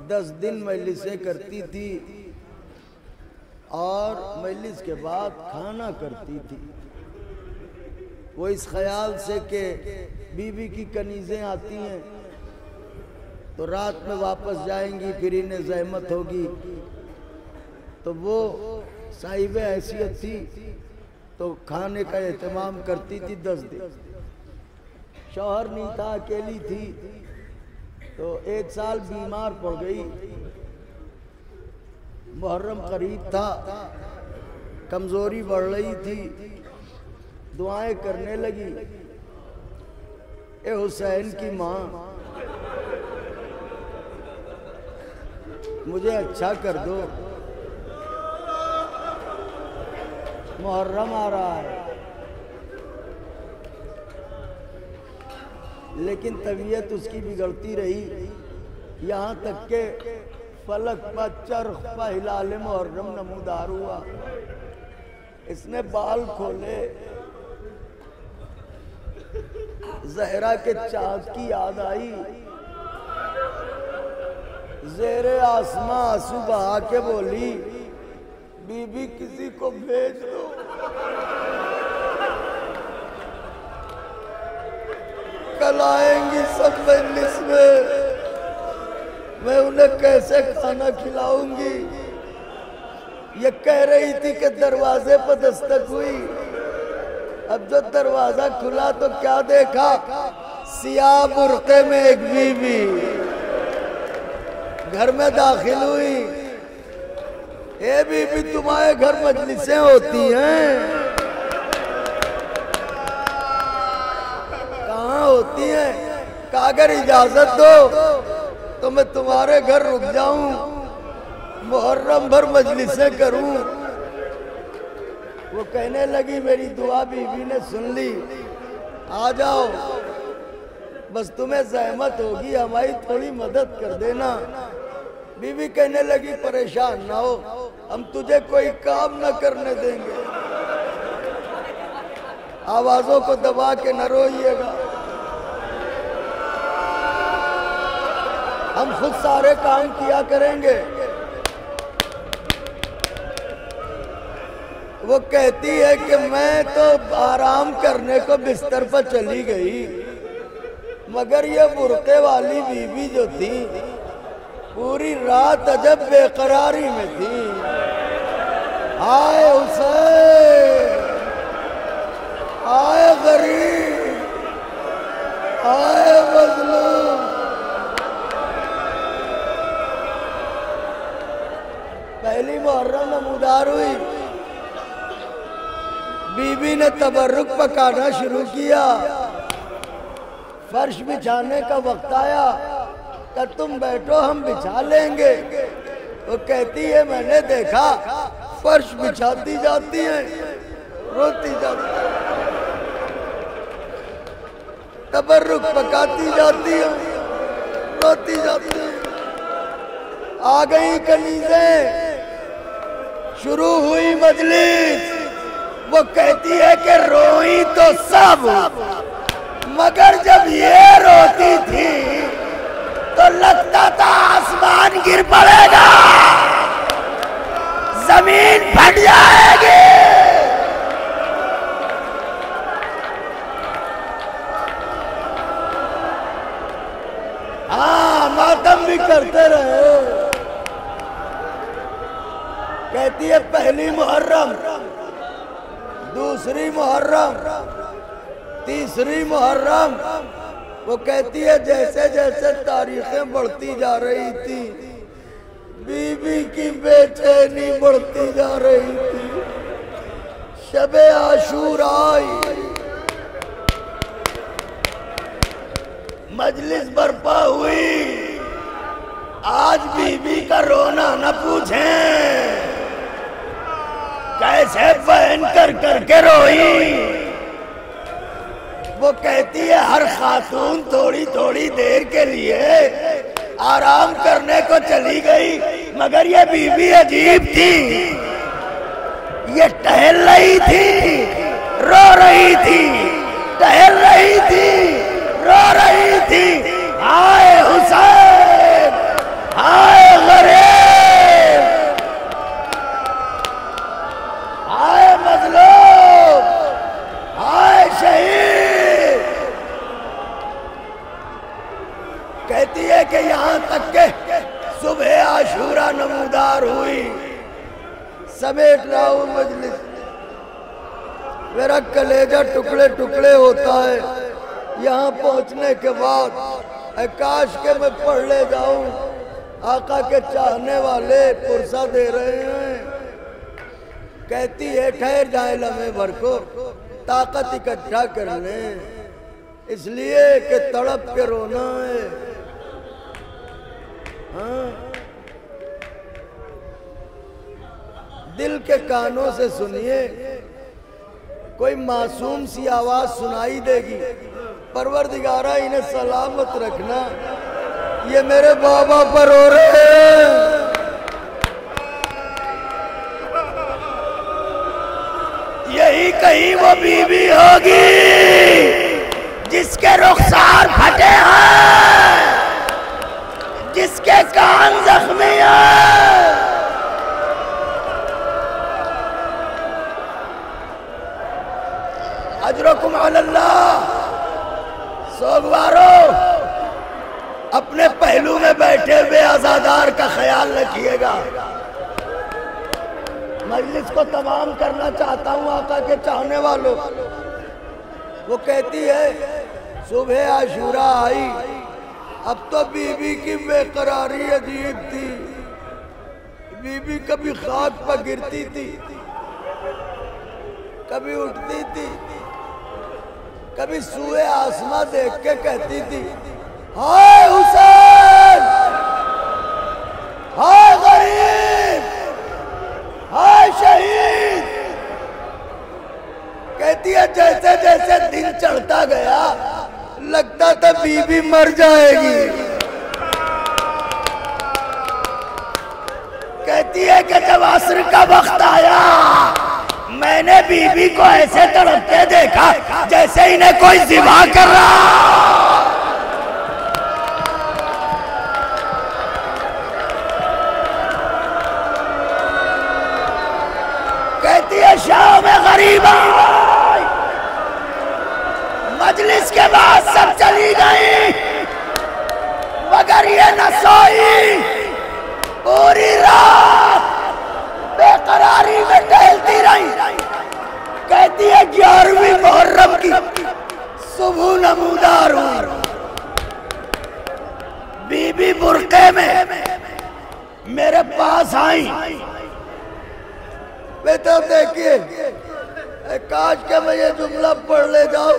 10 दिन मजलिसें करती थी और मजलिस के बाद खाना करती थी। वो इस ख्याल से कि बीवी की कनीज़ें आती हैं तो रात में वापस जाएंगी, फिर इन्हें ज़हमत होगी, तो वो साहिब हैसियत थी तो खाने का एहतमाम करती थी 10 दिन। शौहर नहीं था, अकेली थी, तो 1 साल बीमार पड़ गई। मुहर्रम करीब था, कमजोरी बढ़ रही थी, दुआएं करने लगी, ए हुसैन की माँ मुझे अच्छा कर दो, मुहर्रम आ रहा है। लेकिन तबीयत उसकी बिगड़ती रही, यहाँ तक के फलक पर चरख पर हिलाल मुहर्रम नमूदार हुआ। इसने बाल खोले, जहरा के चाँद की याद आई। जेरे आसमां आंसू बहा के बोली, बीबी किसी को भेज दो। कल आएंगी सब मजलिस में, मैं उन्हें कैसे खाना खिलाऊंगी। ये कह रही थी कि दरवाजे पर दस्तक हुई। अब जो दरवाजा खुला तो क्या देखा, सियाह बुर्के में एक बीबी घर में दाखिल हुई। ए बीबी, तुम्हारे घर मजलिसें होती हैं? कहाँ होती हैं? कहा अगर इजाजत दो तो मैं तुम्हारे घर रुक जाऊं, मुहर्रम भर मजलिसें करूं। वो कहने लगी मेरी दुआ बीबी ने सुन ली, आ जाओ, बस तुम्हें जहमत होगी, हमारी थोड़ी मदद कर देना। बीबी कहने लगी परेशान ना हो, हम तुझे कोई काम न करने देंगे। आवाजों को दबा के न रोइएगा, हम खुद सारे काम किया करेंगे। वो कहती है कि मैं तो आराम करने को बिस्तर पर चली गई, मगर ये बुर्के वाली बीबी जो थी पूरी रात अजब बेकरारी में थी। आए हुसैन, आए गरीब, आए मजलूम। पहली मुहर्रम नमूदार हुई, बीबी ने तबर्रुक पकाना शुरू किया। फर्श बिछाने का वक्त आया, तो तुम बैठो हम बिछा लेंगे। वो कहती है मैंने देखा फर्श बिछाती जाती है, रोती जाती है, तबर्रुक पकाती जाती है, रोती जाती है। आ गई कनीज़ें, शुरू हुई मजलिस। वो कहती है कि रोई तो सब, मगर जब ये रोती थी तो लगता था आसमान गिर पड़ेगा, जमीन फट जाएगी। हाँ, मातम भी करते रहे। कहती है पहली मुहर्रम, दूसरी मुहर्रम, तीसरी मुहर्रम। वो कहती है जैसे जैसे तारीखें बढ़ती जा रही थी, बीबी की बेचैनी बढ़ती जा रही थी। शबे आशूरा आई, मजलिस बर्पा हुई। आज बीबी का रोना न पूछें, कैसे बहन कर करके रोई। वो कहती है हर खातून थोड़ी थोड़ी देर के लिए आराम करने को चली गई, मगर ये बीबी अजीब थी। ये टहल रही थी, रो रही थी, टहल रही थी, रो रही थी। हाय हुसैन, हाय गरीब, हाय मजलूम, हाय शहीद। कहती है कि यहाँ तक के सुबह आशूरा नमूदार हुई। समेट रहा हूँ मजलिस, मेरा कलेजा टुकड़े टुकड़े होता है यहाँ पहुँचने के बाद। काश के मैं पढ़ ले जाऊं, आका के चाहने वाले पुरसा दे रहे हैं। कहती है ठहर जाए लम्हे भर को, ताकत इकट्ठा कर लें, इसलिए कि तड़प के रोना है। हाँ, दिल के कानों से सुनिए, कोई मासूम सी आवाज सुनाई देगी। परवरदिगारा इन्हें सलामत रखना, ये मेरे बाबा पर हो रहे हैं। यही कहीं वो बीबी होगी जिसके रुखसार फटे हैं, जिसके कान जख्मी हैं, अजरुकुम अलल्लाह। सोगवारो, अपने पहलू में बैठे हुए आजादार का ख्याल रखिएगा। मजलिस को तमाम करना चाहता हूँ आका के चाहने वालों। वो कहती है सुबह आशूरा आई, अब तो बीबी की बेकरारी अजीब थी। बीबी कभी खाक पर गिरती थी, कभी उठती थी, कभी सूए आसमां देख के कहती थी हाय हुसैन, हाय गरीब, हाय शहीद। कहती है जैसे जैसे दिन चढ़ता गया लगता था बीबी मर जाएगी। कहती है कि जब असर का वक्त आया मैंने बीबी को ऐसे तड़पते देखा जैसे इन्हें कोई ज़िबा कर रहा। कहती है शाम गरीबा। मजलिस के बाद सब चली गई मगर ये न सोई, पूरी रात बेकरारी में टहलती रही। कहती है 11वीं मुहर्रम की सुबह नमूदार हुई। बीबी बुरके में मेरे पास आई। वे तो देखिए काश के मैं ये जुमला पढ़ ले जाऊं,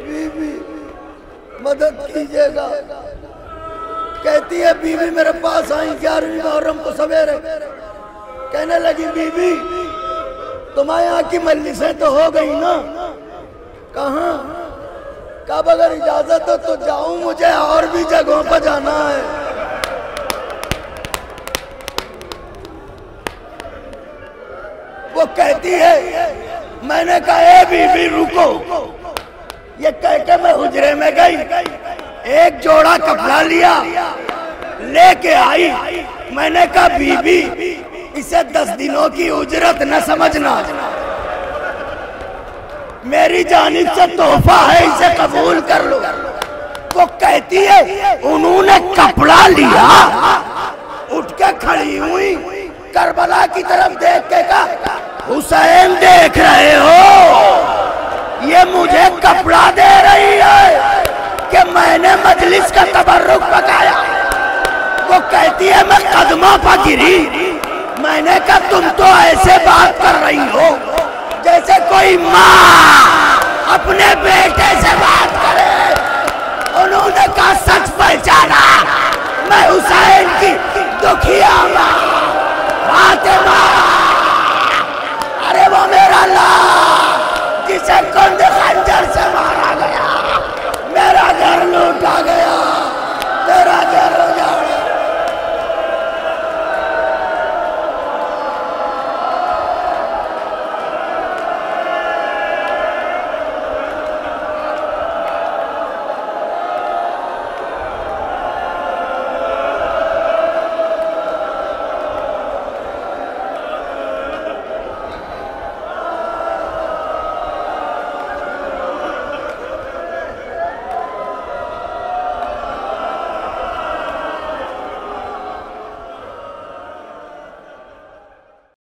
बीबी मदद कीजिएगा। कहती है बीबी मेरे पास आई 11वीं मुहर्रम को सवेरे। कहने लगी बीबी तुम्हारे यहाँ की मजलिसें तो हो गई ना? कहाँ? कब अगर इजाजत हो तो जाऊं, मुझे और भी जगहों पर जाना है। वो कहती है मैंने कहा ए बीबी रुको। ये कह के मैं हुजरे में गई, एक जोड़ा कपड़ा लिया, लेके आई। मैंने कहा बीबी इसे 10 दिनों की उजरत न समझना, मेरी जानिब से तोहफा है, इसे कबूल कर लो। वो कहती है उन्होंने कपड़ा लिया, उठ के खड़ी हुई, करबला की तरफ देख के कहा हुसैन देख रहे हो ये मुझे कपड़ा दे रही है कि मैंने मजलिस का तबर्रुक पकाया। वो कहती है मैं कदमों पर गिरी। मैंने कहा तुम तो ऐसे बात कर रही हो जैसे कोई माँ अपने बेटे से बात करे। उन्होंने कहा सच पहचाना, मैं हुसैन की दुखिया माँ फातिमा